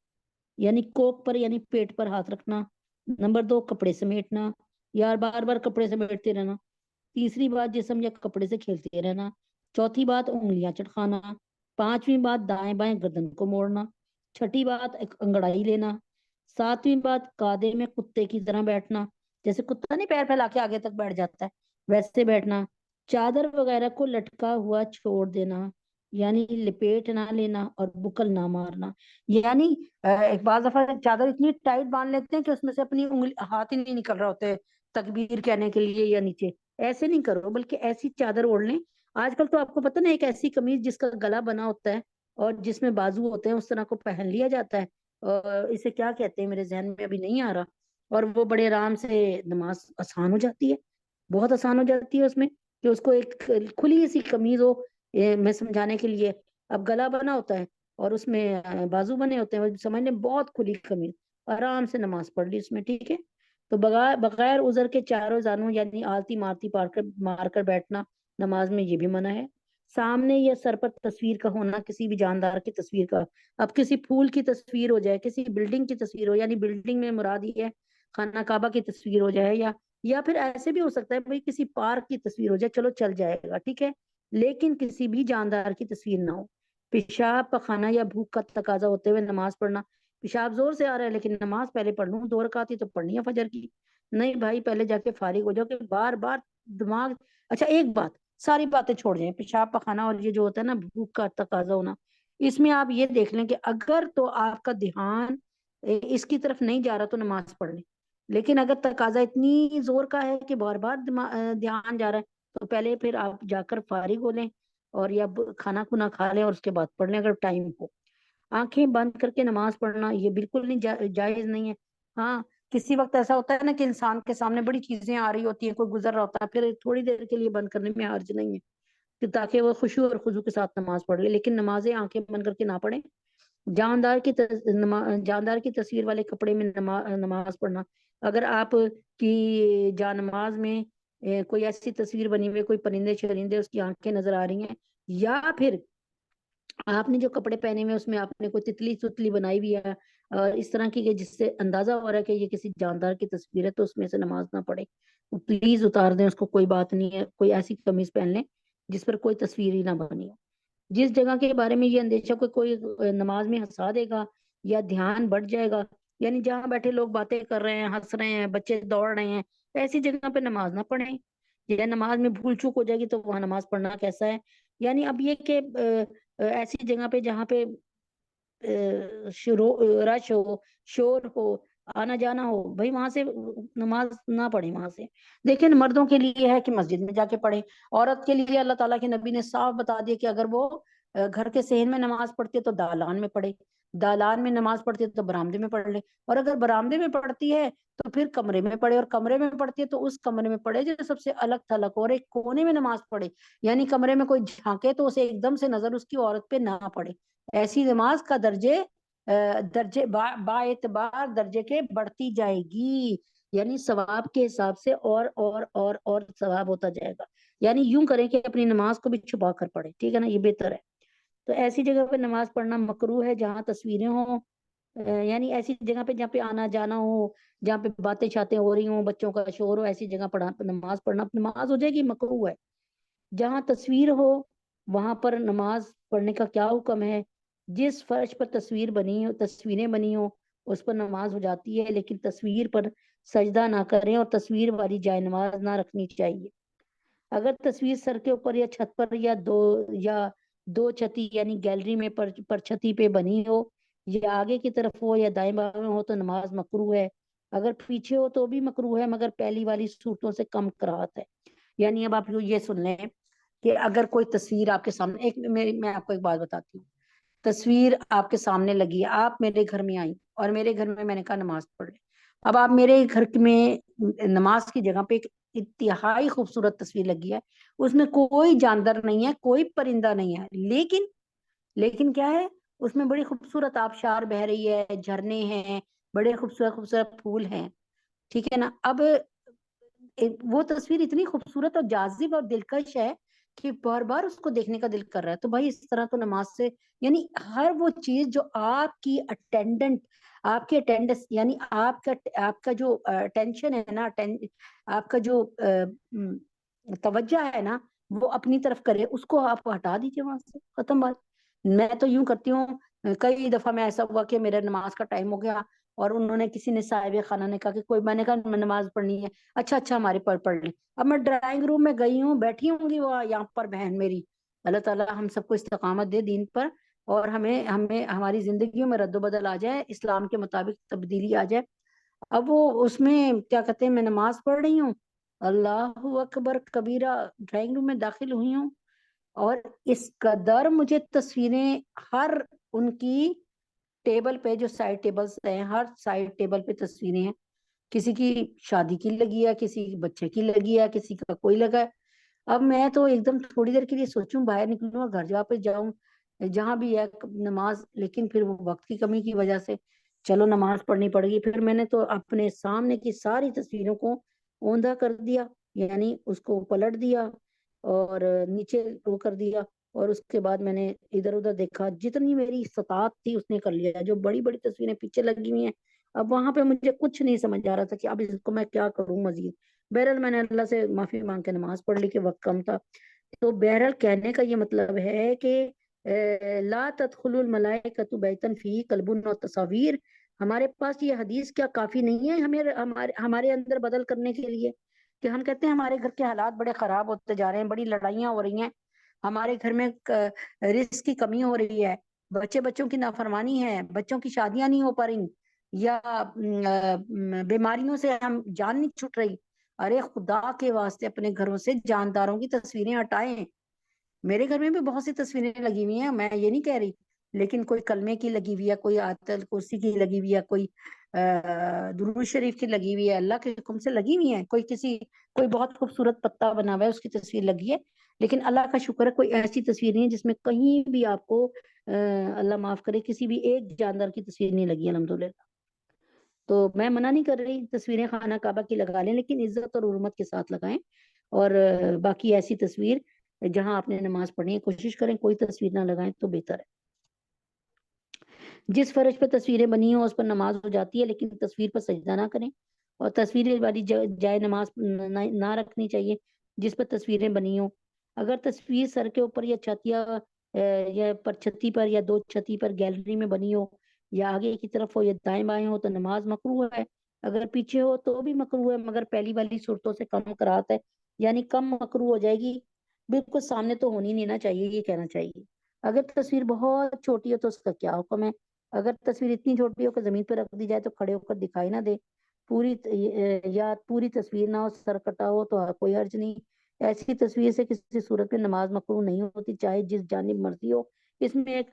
یعنی کوک پر یعنی پیٹ پر ہاتھ رکھنا. نمبر 2، کپڑے سمیٹنا، یا بار بار کپڑے سمیٹتے رہنا. تیسری بات، جسم یا کپڑے سے کھیلتے رہنا. چوتھی بات، انگلیاں چٹکانا. پانچویں بات، دائیں بائیں گردن کو موڑنا. چھٹی بات، ایک انگڑائی لینا. ساتویں بات، قاعدے میں کتے کی طرح بیٹھنا، جیسے کتا نہیں پیر پھیلا کے آگے تک بیٹھ جاتا ہے ویسے بیٹھنا. چادر وغیرہ کو لٹکا ہوا چھوڑ دینا، یعنی لپیٹ نہ لینا اور بکل نہ مارنا. یعنی ایک بعض دفعہ چادر اتنی ٹائٹ باندھ لیتے ہیں کہ اس میں سے اپنی انگلی ہاتھ ہی نہیں نکل رہا ہوتے تکبیر کہنے کے لیے یا نیچے. ایسے نہیں کرو، بلکہ ایسی چادر اوڑھ لیں. آج کل تو آپ کو پتہ نا، ایک ایسی قمیض جس کا گلا بنا ہوتا ہے اور جس میں بازو ہوتے ہیں، اس طرح کو پہن لیا جاتا ہے. اور اسے کیا کہتے ہیں میرے ذہن میں ابھی نہیں آ رہا. اور وہ بڑے آرام سے نماز آسان ہو جاتی ہے، بہت آسان ہو جاتی ہے اس میں، کہ اس کو ایک کھلی سی قمیض ہو. میں سمجھانے کے لیے، اب گلا بنا ہوتا ہے اور اس میں بازو بنے ہوتے ہیں، سمجھ لیں بہت کھلی قمیض، آرام سے نماز پڑھ لی اس میں، ٹھیک ہے. تو بغیر عذر کے چاروں زانوں یعنی آلتی مارتی مار کر بیٹھنا نماز میں، یہ بھی منع ہے. سامنے یا سر پر تصویر کا ہونا، کسی بھی جاندار کی تصویر کا. اب کسی پھول کی تصویر ہو جائے، کسی بلڈنگ کی تصویر ہو، یعنی بلڈنگ میں مراد یہ ہے خانہ کعبہ کی تصویر ہو جائے، یا پھر ایسے بھی ہو سکتا ہے بھائی کسی پارک کی تصویر ہو جائے، چلو چل جائے گا، ٹھیک ہے، لیکن کسی بھی جاندار کی تصویر نہ ہو. پیشاب پخانا یا بھوک کا تقاضا ہوتے ہوئے نماز پڑھنا. پیشاب زور سے آ رہا ہے لیکن نماز پہلے پڑھ لوں، 2 رکعت ہی تو پڑھنی ہے فجر کی. نہیں بھائی، پہلے جا کے فارغ ہو جاؤ کہ بار بار دماغ. اچھا ایک بات، ساری باتیں چھوڑ جائیں، پیشاب پخانا اور یہ جو ہوتا ہے نا بھوک کا تقاضا ہونا، اس میں آپ یہ دیکھ لیں کہ اگر تو آپ کا دھیان اس کی طرف نہیں جا رہا تو نماز پڑھ لیں، لیکن اگر تقاضا اتنی زور کا ہے کہ بار بار دھیان جا رہا ہے تو پہلے پھر آپ جا کر فارغ ہو لیں اور یا کھانا کھونا کھا لیں اور اس کے بعد پڑھ لیں اگر ٹائم ہو۔ آنکھیں بند کر کے نماز پڑھنا یہ بالکل نہیں جائز نہیں ہے۔ ہاں کسی وقت ایسا ہوتا ہے نا کہ انسان کے سامنے بڑی چیزیں آ رہی ہوتی ہیں، کوئی گزر رہا ہوتا ہے، پھر تھوڑی دیر کے لیے بند کرنے میں حرج نہیں ہے کہ تاکہ وہ خشوع اور خضوع کے ساتھ نماز پڑھ لے، لیکن نمازیں آنکھیں بند کر کے نہ پڑھیں۔ جاندار کی تصویر والے کپڑے میں نماز پڑھنا، اگر آپ کی جا نماز میں کوئی ایسی تصویر بنی ہوئی، کوئی پرندے چرندے اس کی آنکھیں نظر آ رہی ہیں، یا پھر آپ نے جو کپڑے پہنے ہوئے اس میں آپ نے کوئی تتلی ستلی بنائی ہوئی ہے اور اس طرح کی کہ جس سے اندازہ ہو رہا ہے کہ یہ کسی جاندار کی تصویر ہے، تو اس میں سے نماز نہ پڑھے، پلیز اتار دیں اس کو، کوئی بات نہیں ہے، کوئی ایسی قمیض پہن لیں جس پر کوئی تصویر ہی نہ بنی ہو۔ جس جگہ کے بارے میں یہ اندیشہ کوئی نماز میں ہنسا دے گا یا دھیان بڑھ جائے گا، یعنی جہاں بیٹھے لوگ باتیں کر رہے ہیں، ہنس رہے ہیں، بچے دوڑ رہے ہیں، ایسی جگہ پہ نماز نہ پڑھیں۔ یا نماز میں بھول چوک ہو جائے گی تو وہاں نماز پڑھنا کیسا ہے؟ یعنی اب یہ کہ ایسی جگہ پہ جہاں پہ رش ہو، شور ہو، آنا جانا ہو، بھائی وہاں سے نماز نہ پڑھیں۔ وہاں سے دیکھیں مردوں کے لیے ہے کہ مسجد میں جا کے پڑھیں، عورت کے لیے اللہ تعالیٰ کے نبی نے صاف بتا دیا کہ اگر وہ گھر کے صحن میں نماز پڑھتی ہے تو دالان میں پڑھے، دالان میں نماز پڑھتی ہے تو برآمدے میں پڑھ لے، اور اگر برآمدے میں پڑھتی ہے تو پھر کمرے میں پڑھے، اور کمرے میں پڑھتی ہے تو اس کمرے میں پڑھے جو سب سے الگ تھلگ اور ایک کونے میں نماز پڑھے، یعنی کمرے میں کوئی جھانکے تو اسے ایک دم سے نظر اس کی عورت پہ نہ پڑے۔ ایسی نماز کا درجے با اعتبار درجے کے بڑھتی جائے گی، یعنی ثواب کے حساب سے اور ثواب ہوتا جائے گا۔ یعنی یوں کریں کہ اپنی نماز کو بھی چھپا کر پڑھیں، ٹھیک ہے نا، یہ بہتر ہے۔ تو ایسی جگہ پہ نماز پڑھنا مکروہ ہے جہاں تصویریں ہوں، یعنی ایسی جگہ پہ جہاں پہ آنا جانا ہو، جہاں پہ باتیں شاتیں ہو رہی ہوں، بچوں کا شور ہو، ایسی جگہ نماز پڑھنا نماز ہو جائے گی، مکروہ ہے۔ جہاں تصویر ہو وہاں پر نماز پڑھنے کا کیا حکم ہے؟ جس فرش پر تصویریں بنی ہو اس پر نماز ہو جاتی ہے، لیکن تصویر پر سجدہ نہ کریں اور تصویر والی جائے نماز نہ رکھنی چاہیے۔ اگر تصویر سر کے اوپر یا چھت پر یا دو چھتی یعنی گیلری میں پر چھتی پہ بنی ہو، یا آگے کی طرف ہو یا دائیں بائیں ہو تو نماز مکروہ ہے، اگر پیچھے ہو تو بھی مکروہ ہے، مگر پہلی والی صورتوں سے کم کراہت ہے۔ یعنی اب آپ یہ سن لیں کہ اگر کوئی تصویر آپ کے سامنے، میں آپ کو ایک بات بتاتی ہوں، تصویر آپ کے سامنے لگی ہے، آپ میرے گھر میں آئی اور میرے گھر میں نے کہا نماز پڑھ لیں، اب آپ میرے گھر میں نماز کی جگہ پہ ایک انتہائی خوبصورت تصویر لگی ہے، اس میں کوئی جاندار نہیں ہے، کوئی پرندہ نہیں ہے، لیکن کیا ہے اس میں بڑی خوبصورت آبشار بہ رہی ہے، جھرنے ہیں، بڑے خوبصورت خوبصورت پھول ہیں، ٹھیک ہے نا۔ اب وہ تصویر اتنی خوبصورت اور جاذب اور دلکش ہے کہ بار بار اس کو دیکھنے کا دل کر رہا ہے، تو بھائی اس طرح تو نماز سے، یعنی ہر وہ چیز جو آپ کی اٹینڈنس یعنی آپ کا جو اٹینشن ہے نا، آپ کا جو توجہ ہے نا، وہ اپنی طرف کرے، اس کو آپ ہٹا دیجیے وہاں سے، ختم بات۔ میں تو یوں کرتی ہوں، کئی دفعہ میں ایسا ہوا کہ میرا نماز کا ٹائم ہو گیا اور انہوں نے کسی نے صاحب خانہ نے کہا کہ میں نے کہا نماز پڑھنی ہے، اچھا ہمارے پڑھ لیں۔ اب میں ڈرائنگ روم میں گئی ہوں، بیٹھی ہوں گی وہ یہاں پر بہن میری، اللہ تعالیٰ ہم سب کو استقامت دے دین پر، اور ہمیں ہماری زندگیوں میں رد و بدل آ جائے، اسلام کے مطابق تبدیلی آ جائے۔ اب وہ اس میں کیا کہتے ہیں، میں نماز پڑھ رہی ہوں، اللہ اکبر کبیرہ، ڈرائنگ روم میں داخل ہوئی ہوں اور اس قدر مجھے تصویریں، ہر ان کی ٹیبل پہ جو سائڈ ٹیبلز ہیں، ہر سائڈ ٹیبل پہ تصویریں ہیں، کسی کی شادی کی لگی ہے، کسی بچے کی لگی ہے، کسی کا کوئی لگا ہے۔ اب میں تو ایک دم تھوڑی دیر کے لیے سوچوں باہر نکلوں، گھر واپس جاؤں، جہاں بھی ہے نماز، لیکن پھر وہ وقت کی کمی کی وجہ سے چلو نماز پڑھنی پڑ گئی۔ پھر میں نے تو اپنے سامنے کی ساری تصویروں کو اوندا کر دیا، یعنی اس کو پلٹ دیا اور نیچے وہ کر دیا، اور اس کے بعد میں نے ادھر ادھر دیکھا، جتنی میری استطاعت تھی اس نے کر لیا، جو بڑی بڑی تصویریں پیچھے لگی ہوئی ہیں۔ اب وہاں پہ مجھے کچھ نہیں سمجھ آ رہا تھا کہ اب اس کو میں کیا کروں مزید۔ بہرحال میں نے اللہ سے معافی مانگ کے نماز پڑھ لی کہ وقت کم تھا۔ تو بہرحال کہنے کا یہ مطلب ہے کہ لا تدخل الملائکۃ بیتا فیہ کلب و تصاویر، ہمارے پاس یہ حدیث کیا کافی نہیں ہے ہمارے اندر بدل کرنے کے لیے، کہ ہم کہتے ہیں ہمارے گھر کے حالات بڑے خراب ہوتے جا رہے ہیں، بڑی لڑائیاں ہو رہی ہیں، ہمارے گھر میں رزق کی کمی ہو رہی ہے، بچوں کی نافرمانی ہے، بچوں کی شادیاں نہیں ہو پا رہی، یا بیماریوں سے ہم جان نہیں چھٹ رہی، ارے خدا کے واسطے اپنے گھروں سے جانداروں کی تصویریں ہٹائیں. میرے گھر میں بھی بہت سی تصویریں لگی ہوئی ہیں، میں یہ نہیں کہہ رہی، لیکن کوئی کلمے کی لگی ہوئی ہے، کوئی آیت الکرسی کی لگی ہوئی ہے، کوئی درود شریف کی لگی ہوئی ہے، اللہ کے حکم سے لگی ہوئی ہے، کوئی بہت خوبصورت پتا بنا ہوا ہے اس کی تصویر لگی ہے. لیکن اللہ کا شکر ہے کوئی ایسی تصویر نہیں ہے جس میں کہیں بھی آپ کو اللہ معاف کرے کسی بھی ایک جاندار کی تصویر نہیں لگی الحمدللہ. تو میں منع نہیں کر رہی تصویریں خانہ کعبہ کی لگا لیں، لیکن عزت اور حرمت کے ساتھ لگائیں. اور باقی ایسی تصویر جہاں آپ نے نماز پڑھنی ہے کوشش کریں کوئی تصویر نہ لگائیں تو بہتر ہے. جس فرش پہ تصویریں بنی ہوں اس پر نماز ہو جاتی ہے، لیکن تصویر پر سجدہ نہ کریں. اور تصویریں والی جائے نماز نہ رکھنی چاہیے جس پر تصویریں بنی ہوں. اگر تصویر سر کے اوپر یا چھت یا پر چھتی پر یا دو چھتی پر گیلری میں بنی ہو، یا آگے کی طرف ہو یا دائیں بائیں ہو تو نماز مکروہ ہے. اگر پیچھے ہو تو بھی مکروہ ہے، مگر پہلی والی صورتوں سے کم قرات ہے، یعنی کم مکروہ ہو جائے گی. بالکل سامنے تو ہونی نہیں نہ چاہیے، یہ کہنا چاہیے. اگر تصویر بہت چھوٹی ہو تو اس کا کیا حکم ہے؟ اگر تصویر اتنی چھوٹی ہو کہ زمین پہ رکھ دی جائے تو کھڑے ہو کر دکھائی نہ دے، پوری تصویر نہ ہو، سر کٹا ہو تو کوئی حرج نہیں. ایسی تصویر سے کسی صورت میں نماز مکروہ نہیں ہوتی، چاہے جس جانب مرضی ہو. اس میں ایک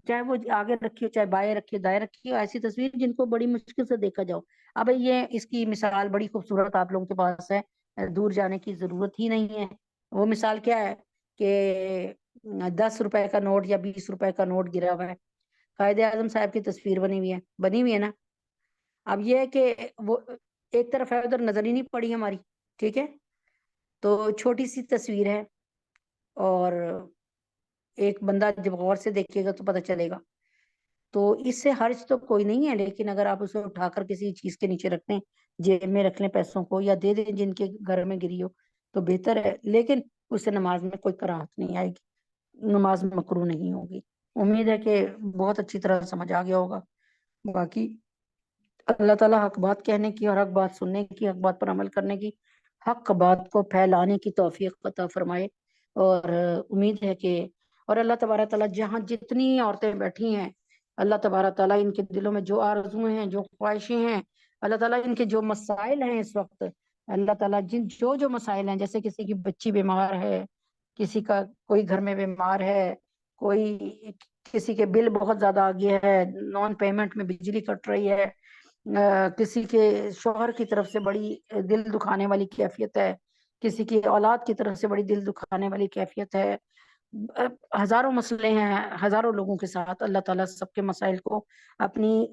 چاہے وہ آگے رکھی ہو، چاہے بائیں رکھی ہو، دائیں رکھی ہو، ایسی تصویر جن کو بڑی مشکل سے دیکھا جاؤ. اب یہ اس کی مثال بڑی خوبصورت آپ لوگوں کے پاس ہے، دور جانے کی ضرورت ہی نہیں ہے. وہ مثال کیا ہے کہ 10 روپے کا نوٹ یا 20 روپے کا نوٹ گرا ہوا ہے، قائد اعظم صاحب کی تصویر بنی ہوئی ہے نا. اب یہ ہے کہ وہ ایک طرف ہے ادھر نظر ہی نہیں پڑی ہماری، ٹھیک ہے، تو چھوٹی سی تصویر ہے اور ایک بندہ جب غور سے دیکھے گا تو پتہ چلے گا. تو اس سے حرج تو کوئی نہیں ہے، لیکن اگر آپ اسے اٹھا کر کسی چیز کے نیچے رکھ دیں، جیب میں رکھ لیں پیسوں کو، یا دے دیں جن کے گھر میں گری ہو تو بہتر ہے. لیکن اس سے نماز میں کوئی کراہت نہیں آئے گی، نماز مکروہ نہیں ہوگی. امید ہے کہ بہت اچھی طرح سمجھ آ گیا ہوگا. باقی اللہ تعالیٰ حق بات کہنے کی اور حق بات سننے کی، حق بات پر عمل کرنے کی، حق بات کو پھیلانے کی توفیق عطا فرمائے. اور امید ہے کہ اور اللہ تبارک تعالیٰ جہاں جتنی عورتیں بیٹھی ہیں، اللہ تبارک تعالیٰ ان کے دلوں میں جو آرزویں ہیں، جو خواہشیں ہیں، اللہ تعالیٰ ان کے جو مسائل ہیں اس وقت، اللہ تعالیٰ جو مسائل ہیں، جیسے کسی کی بچی بیمار ہے، کسی کا کوئی گھر میں بیمار ہے، کوئی کسی کے بل بہت زیادہ آ گیا ہے، نان پیمنٹ میں بجلی کٹ رہی ہے، کسی کے شوہر کی طرف سے بڑی دل دکھانے والی کیفیت ہے، کسی کی اولاد کی طرف سے بڑی دل دکھانے والی کیفیت ہے، ہزاروں مسئلے ہیں ہزاروں لوگوں کے ساتھ. اللہ تعالیٰ سب کے مسائل کو اپنی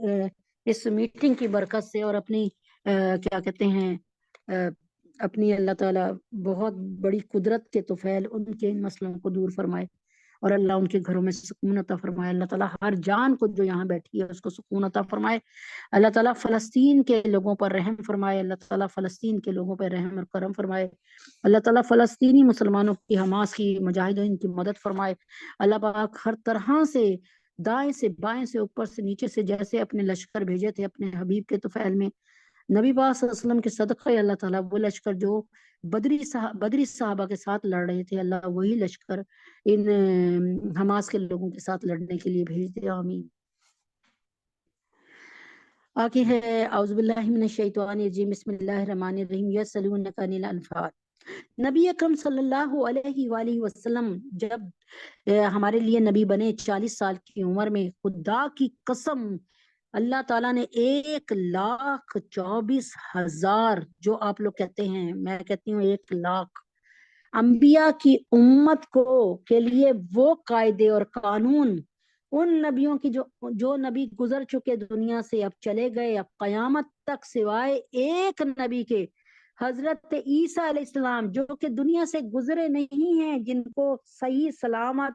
اس میٹنگ کی برکت سے اور اپنی کیا کہتے ہیں اپنی اللہ تعالیٰ بہت بڑی قدرت کے طفیل ان کے ان مسئلوں کو دور فرمائے، اور اللہ ان کے گھروں میں سکون عطا فرمائے. اللہ تعالیٰ ہر جان کو جو یہاں بیٹھی ہے اس کو سکون عطا فرمائے. اللہ تعالیٰ فلسطین کے لوگوں پر رحم فرمائے. اللہ تعالیٰ فلسطین کے لوگوں پر رحم اور کرم فرمائے. اللہ تعالیٰ فلسطینی مسلمانوں کی، حماس کی مجاہدین کی مدد فرمائے. اللہ پاک ہر طرح سے دائیں سے بائیں سے اوپر سے نیچے سے جیسے اپنے لشکر بھیجے تھے اپنے حبیب کے طفیل میں، نبی پاک صلی اللہ علیہ وسلم کے صدقہ اللہ تعالیٰ وہ لشکر جو بدری صحابہ کے ساتھ لڑ رہے تھے، اللہ وہی لشکر ان حماس کے لوگوں کے ساتھ لڑنے کے لیے بھیج دے. آمین. آگے ہے اعوذ باللہ من الشیطان الرجیم، بسم اللہ الرحمن الرحیم. یسألونک عن الانفال. نبی اکرم صلی اللہ علیہ وآلہ وسلم جب ہمارے لیے نبی بنے 40 سال کی عمر میں، خدا کی قسم اللہ تعالیٰ نے 1,24,000 جو آپ لوگ کہتے ہیں، میں کہتی ہوں 1 لاکھ انبیاء کی امت کو کے لیے وہ قاعدے اور قانون، ان نبیوں کی جو نبی گزر چکے دنیا سے، اب چلے گئے، اب قیامت تک سوائے ایک نبی کے، حضرت عیسیٰ علیہ السلام، جو کہ دنیا سے گزرے نہیں ہیں، جن کو صحیح سلامت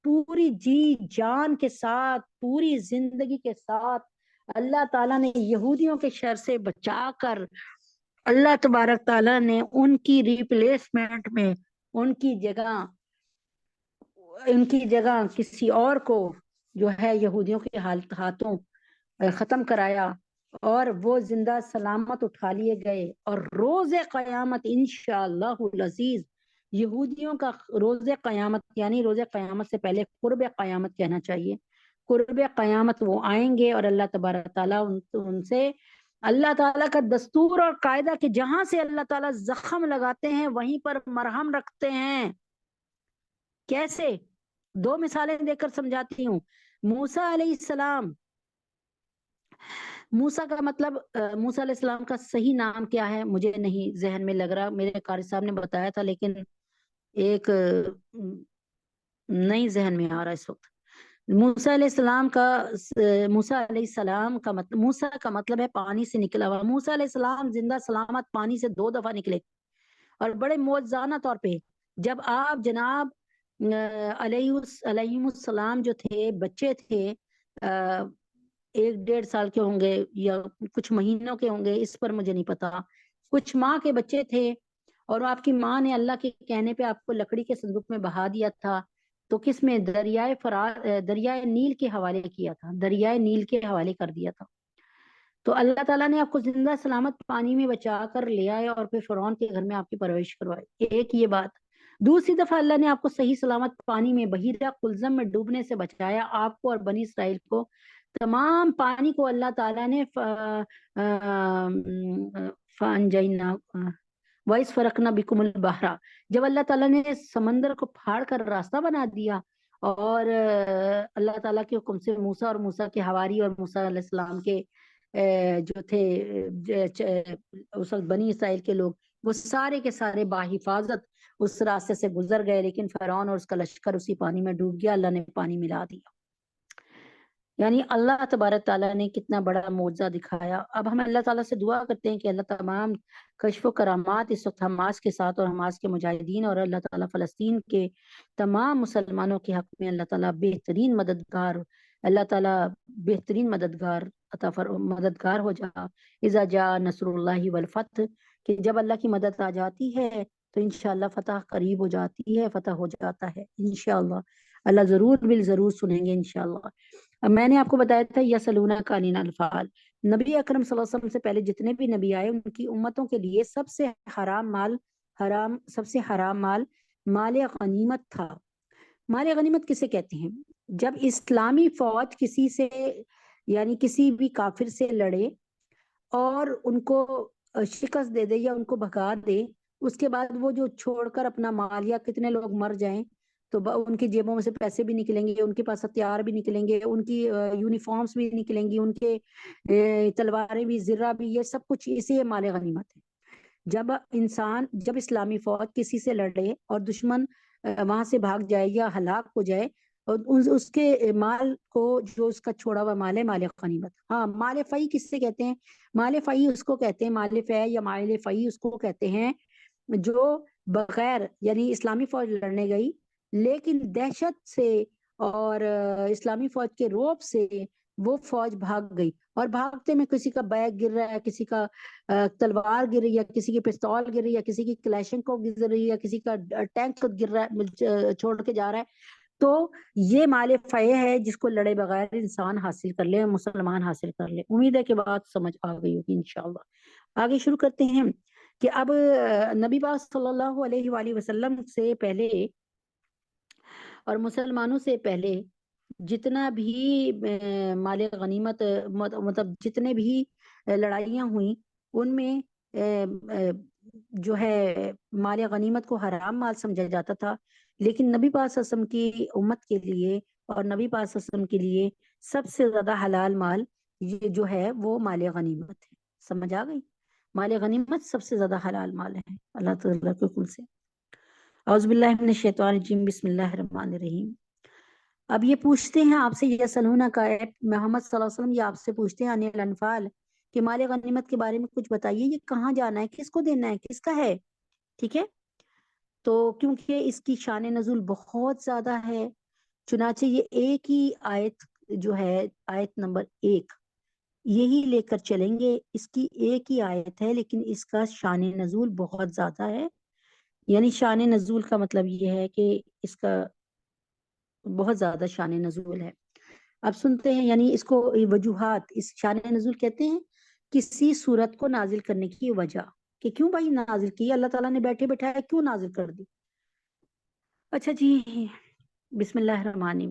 پوری جی جان کے ساتھ پوری زندگی کے ساتھ اللہ تعالیٰ نے یہودیوں کے شر سے بچا کر، اللہ تبارک تعالیٰ نے ان کی ریپلیسمنٹ میں ان کی جگہ کسی اور کو جو ہے یہودیوں کے ہاتھوں ختم کرایا، اور وہ زندہ سلامت اٹھا لیے گئے. اور روز قیامت انشاءاللہ العزیز، یہودیوں کا روز قیامت، یعنی روز قیامت سے پہلے قرب قیامت کہنا چاہیے، قرب قیامت وہ آئیں گے اور اللہ تبارک تعالیٰ ان سے اللہ تعالیٰ کا دستور اور قاعدہ کہ جہاں سے اللہ تعالیٰ زخم لگاتے ہیں وہیں پر مرہم رکھتے ہیں. کیسے؟ 2 مثالیں دے کر سمجھاتی ہوں. موسیٰ علیہ السلام، موسیٰ کا مطلب موسیٰ علیہ السلام کا صحیح نام کیا ہے مجھے نہیں ذہن میں لگ رہا، میرے قاری صاحب نے بتایا تھا لیکن ایک نہیں ذہن میں آ رہا اس وقت. موسیٰ علیہ السلام کا موسیٰ کا مطلب ہے پانی سے نکلا ہوا. موسیٰ علیہ السلام زندہ سلامت پانی سے 2 دفعہ نکلے اور بڑے معجزانہ طور پہ جب آپ جناب علیہ السلام جو تھے بچے تھے، 1-1.5 سال کے ہوں گے یا کچھ مہینوں کے ہوں گے، اس پر مجھے نہیں پتا، کچھ ماہ کے بچے تھے اور آپ کی ماں نے اللہ کے کہنے پہ آپ کو لکڑی کے صندوق میں بہا دیا تھا. تو کس میں؟ دریائے نیل کے حوالے کیا تھا، دریائے نیل کے حوالے کر دیا تھا. تو اللہ تعالیٰ نے آپ کو زندہ سلامت پانی میں بچا کر لے آئے اور پھر فرعون کے گھر میں آپ کی پرورش کروائی. ایک یہ بات. دوسری دفعہ اللہ نے آپ کو صحیح سلامت پانی میں بحیرہ قلزم میں ڈوبنے سے بچایا، آپ کو اور بنی اسرائیل کو. تمام پانی کو اللہ تعالیٰ نے فانجینا وَإِذْ فَرَقْنَا بِكُمُ الْبَحْرَ، جب اللہ تعالیٰ نے سمندر کو پھاڑ کر راستہ بنا دیا اور اللہ تعالیٰ کے حکم سے موسیٰ اور موسیٰ کے حواری اور موسیٰ علیہ السلام کے جو تھے اس وقت بنی اسرائیل کے لوگ، وہ سارے کے سارے باحفاظت اس راستے سے گزر گئے، لیکن فرعون اور اس کا لشکر اسی پانی میں ڈوب گیا. اللہ نے پانی ملا دیا. یعنی اللہ تبارک تعالیٰ نے کتنا بڑا معجزہ دکھایا. اب ہم اللہ تعالیٰ سے دعا کرتے ہیں کہ اللہ تمام کشف و کرامات اس وقت حماس کے ساتھ اور حماس کے مجاہدین اور اللہ تعالیٰ فلسطین کے تمام مسلمانوں کے حق میں اللہ تعالیٰ بہترین مددگار، اللہ تعالیٰ بہترین مددگار ہو جا. اذا جاء نصر اللہ والفتح، کہ جب اللہ کی مدد آ جاتی ہے تو انشاءاللہ فتح قریب ہو جاتی ہے، فتح ہو جاتا ہے انشاءاللہ. اللہ ضرور ضرور سنیں گے انشاءاللہ. اب میں نے آپ کو بتایا تھا یسألونک عن الانفال، نبی اکرم صلی اللہ علیہ وسلم سے پہلے جتنے بھی نبی آئے ان کی امتوں کے لیے سب سے حرام مال مال غنیمت تھا. مال غنیمت کسے کہتے ہیں؟ جب اسلامی فوج کسی سے یعنی کسی بھی کافر سے لڑے اور ان کو شکست دے دے یا ان کو بھگا دے، اس کے بعد وہ جو چھوڑ کر اپنا مال، یا کتنے لوگ مر جائیں تو ان کی جیبوں میں سے پیسے بھی نکلیں گے، ان کے پاس ہتھیار بھی نکلیں گے، ان کی یونیفارمز بھی نکلیں گی، ان کے تلواریں بھی، زرہ بھی، یہ سب کچھ اسی مال غنیمت ہے. جب اسلامی فوج کسی سے لڑے اور دشمن وہاں سے بھاگ جائے یا ہلاک ہو جائے، اور اس کے مال کو جو اس کا چھوڑا ہوا مال ہے مال غنیمت. ہاں، مال فئی کس سے کہتے ہیں؟ مال فئی اس کو کہتے ہیں، مال فی یا مال فئی اس کو کہتے ہیں جو بغیر، یعنی اسلامی فوج لڑنے گئی لیکن دہشت سے اور اسلامی فوج کے رعب سے وہ فوج بھاگ گئی، اور بھاگتے میں کسی کا بیگ گر رہا ہے، کسی کا تلوار گر رہی ہے، کسی کی پستول گر رہی ہے، کسی کی کلیشنکو گر رہی ہے، کسی کا ٹینک گر رہا ہے، چھوڑ کے جا رہا ہے. تو یہ مال فی ہے جس کو لڑے بغیر انسان حاصل کر لے، مسلمان حاصل کر لے. امید ہے کہ بات سمجھ آ گئی ہوگی انشاءاللہ. آگے شروع کرتے ہیں کہ اب نبی پاک صلی اللہ علیہ وآلہ وسلم سے پہلے اور مسلمانوں سے پہلے جتنا بھی مال غنیمت مطلب جتنے بھی لڑائیاں ہوئیں ان میں جو ہے مال غنیمت کو حرام مال سمجھا جاتا تھا، لیکن نبی پاک صلی اللہ علیہ وسلم کی امت کے لیے اور نبی پاک صلی اللہ علیہ وسلم کے لیے سب سے زیادہ حلال مال یہ جو ہے وہ مال غنیمت ہے. سمجھ آ گئی؟ مال غنیمت سب سے زیادہ حلال مال ہے اللہ تعالیٰ کے حکم سے. اعوذ باللہ من الشیطان الرجیم، بسم اللہ الرحمن الرحیم. اب یہ پوچھتے ہیں آپ سے، یسألونک کا محمد صلی اللہ علیہ وسلم یہ آپ سے پوچھتے ہیں عن الانفال کہ مال غنیمت کے بارے میں کچھ بتائیے، یہ کہاں جانا ہے، کس کو دینا ہے، کس کا ہے. ٹھیک ہے، تو کیونکہ اس کی شان نزول بہت زیادہ ہے چنانچہ یہ ایک ہی آیت جو ہے آیت نمبر 1 یہی لے کر چلیں گے. اس کی ایک ہی آیت ہے لیکن اس کا شان نزول بہت زیادہ ہے. یعنی شان نزول کا مطلب یہ ہے کہ اس کا بہت زیادہ شان نزول ہے. اب سنتے ہیں، یعنی اس کو وجوہات، اس شان نزول کہتے ہیں کسی صورت کو نازل کرنے کی وجہ، کہ کیوں بھائی نازل کی، اللہ تعالیٰ نے بیٹھے بیٹھائے کیوں نازل کر دی. اچھا جی، بسم اللہ الرحمن الرحیم.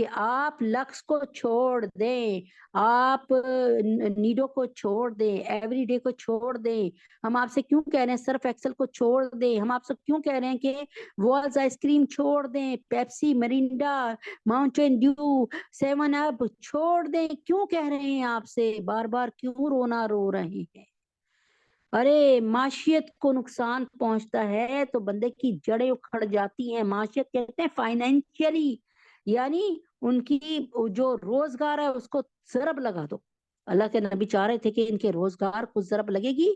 کہ آپ لکس کو چھوڑ دیں، آپ نیڈو کو چھوڑ دیں، ایوری ڈے کو چھوڑ دیں. ہم آپ سے کیوں کہہ رہے ہیں سرف ایکسل کو چھوڑ دیں؟ ہم آپ سے کیوں کہہ رہے ہیں کہ والز آئس کریم چھوڑ دیں، پیپسی، مرینڈا، ماؤنٹین ڈیو، 7 اپ چھوڑ دیں؟ کیوں کہہ رہے ہیں آپ سے؟ بار بار کیوں رونا رو رہے ہیں؟ ارے معاشیت کو نقصان پہنچتا ہے تو بندے کی جڑیں اکھڑ جاتی ہیں. معاشیت کہتے ہیں فائنینشیلی، یعنی ان کی جو روزگار ہے اس کو ضرب لگا دو. اللہ کے نبی چاہ رہے تھے کہ ان کے روزگار کو ضرب لگے گی،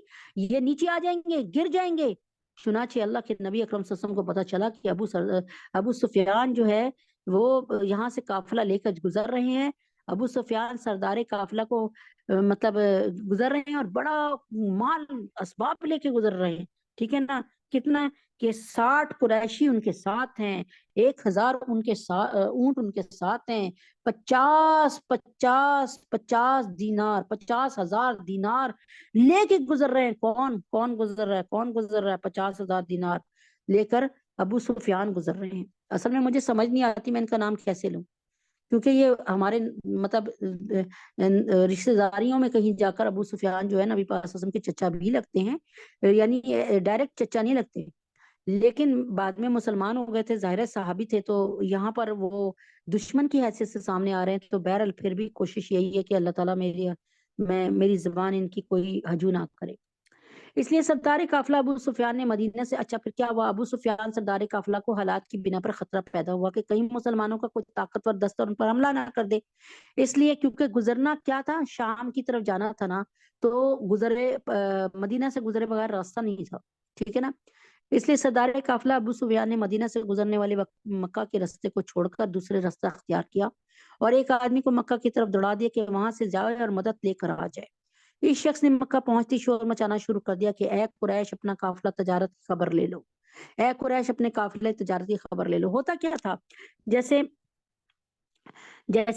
یہ نیچے آ جائیں گے، گر جائیں گے. چنانچہ اللہ کے نبی اکرم صلی اللہ علیہ وسلم کو پتا چلا کہ ابو سفیان جو ہے وہ یہاں سے قافلہ لے کر گزر رہے ہیں. ابو سفیان سردار قافلہ کو مطلب گزر رہے ہیں اور بڑا مال اسباب لے کے گزر رہے ہیں. ٹھیک ہے نا؟ کتنا کہ 60 قریشی ان کے ساتھ ہیں، 1000 ان کے اونٹ ان کے ساتھ ہیں، 50 دینار 50,000 دینار لے کے گزر رہے ہیں. کون گزر رہا ہے؟ 50,000 دینار لے کر ابو سفیان گزر رہے ہیں. اصل میں مجھے سمجھ نہیں آتی میں ان کا نام کیسے لوں، کیونکہ یہ ہمارے مطلب رشتہ داریوں میں کہیں جا کر ابو سفیان جو ہے نبی پاک صلی اللہ علیہ وسلم کے چچا بھی لگتے ہیں، یعنی ڈائریکٹ چچا نہیں لگتے، لیکن بعد میں مسلمان ہو گئے تھے، ظاہر صحابی تھے، تو یہاں پر وہ دشمن کی حیثیت سے سامنے آ رہے ہیں. تو بہرحال پھر بھی کوشش یہی ہے کہ اللہ تعالیٰ میری زبان ان کی کوئی ہجو نہ کرے. اس لیے سردار قافلہ ابو سفیان نے مدینہ سے اچھا پھر کیا ہوا؟ ابو سفیان سردار قافلہ کو حالات کی بنا پر خطرہ پیدا ہوا کہ کہیں مسلمانوں کا کوئی طاقتور دستہ ان پر حملہ نہ کر دے. اس لیے کیونکہ گزرنا کیا تھا؟ شام کی طرف جانا تھا نا، تو مدینہ سے گزرے بغیر راستہ نہیں تھا. ٹھیک ہے نا؟ اس لیے سردار قافلہ ابو سفیان نے مدینہ سے گزرنے والے مکہ کے راستے کو چھوڑ کر دوسرے راستہ اختیار کیا اور ایک آدمی کو مکہ کی طرف دوڑا دیا کہ وہاں سے جائے اور مدد لے کر آ جائے. اس شخص نے مکہ پہنچتی شور مچانا شروع کر دیا کہ اے قریش اپنا قافلہ تجارت کی خبر لے لو، اے قریش اپنے قافلے تجارت کی خبر لے لو. ہوتا کیا تھا؟ جیسے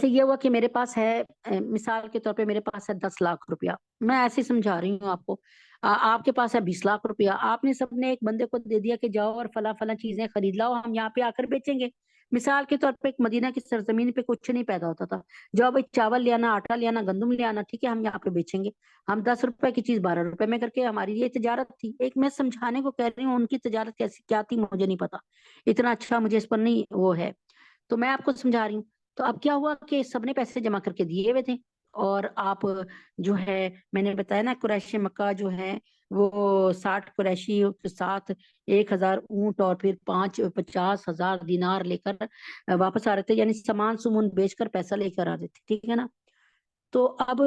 یہ ہوا کہ میرے پاس ہے، مثال کے طور پہ میرے پاس ہے 10 لاکھ روپیہ، میں ایسے سمجھا رہی ہوں آپ کو. آپ کے پاس ہے 20 لاکھ روپیہ، آپ نے سب نے ایک بندے کو دے دیا کہ جاؤ اور فلاں چیزیں خرید لاؤ، ہم یہاں پہ آ کر بیچیں گے. مثال کے طور پہ ایک مدینہ کی سرزمین پہ کچھ نہیں پیدا ہوتا تھا، جاؤ بھائی چاول لے آنا، آٹا لے آنا، گندم لے آنا، ٹھیک ہے ہم یہاں پہ بیچیں گے. ہم 10 روپے کی چیز 12 روپے میں کر کے، ہماری یہ تجارت تھی. ایک میں سمجھانے کو کہہ رہی ہوں، ان کی تجارت کیسی کیا تھی مجھے نہیں پتا، اتنا اچھا مجھے اس پر نہیں وہ ہے، تو میں آپ کو سمجھا رہی ہوں. تو اب کیا ہوا کہ سب نے پیسے جمع کر کے دیے ہوئے تھے، اور آپ جو ہے میں نے بتایا نا قریش مکہ جو ہے وہ 60 قریشی کے ساتھ 1000 اونٹ اور پھر 50,000 دینار لے کر واپس آ رہے تھے، یعنی سامان سمون بیچ کر پیسہ لے کر آ رہے تھے. ٹھیک ہے نا؟ تو اب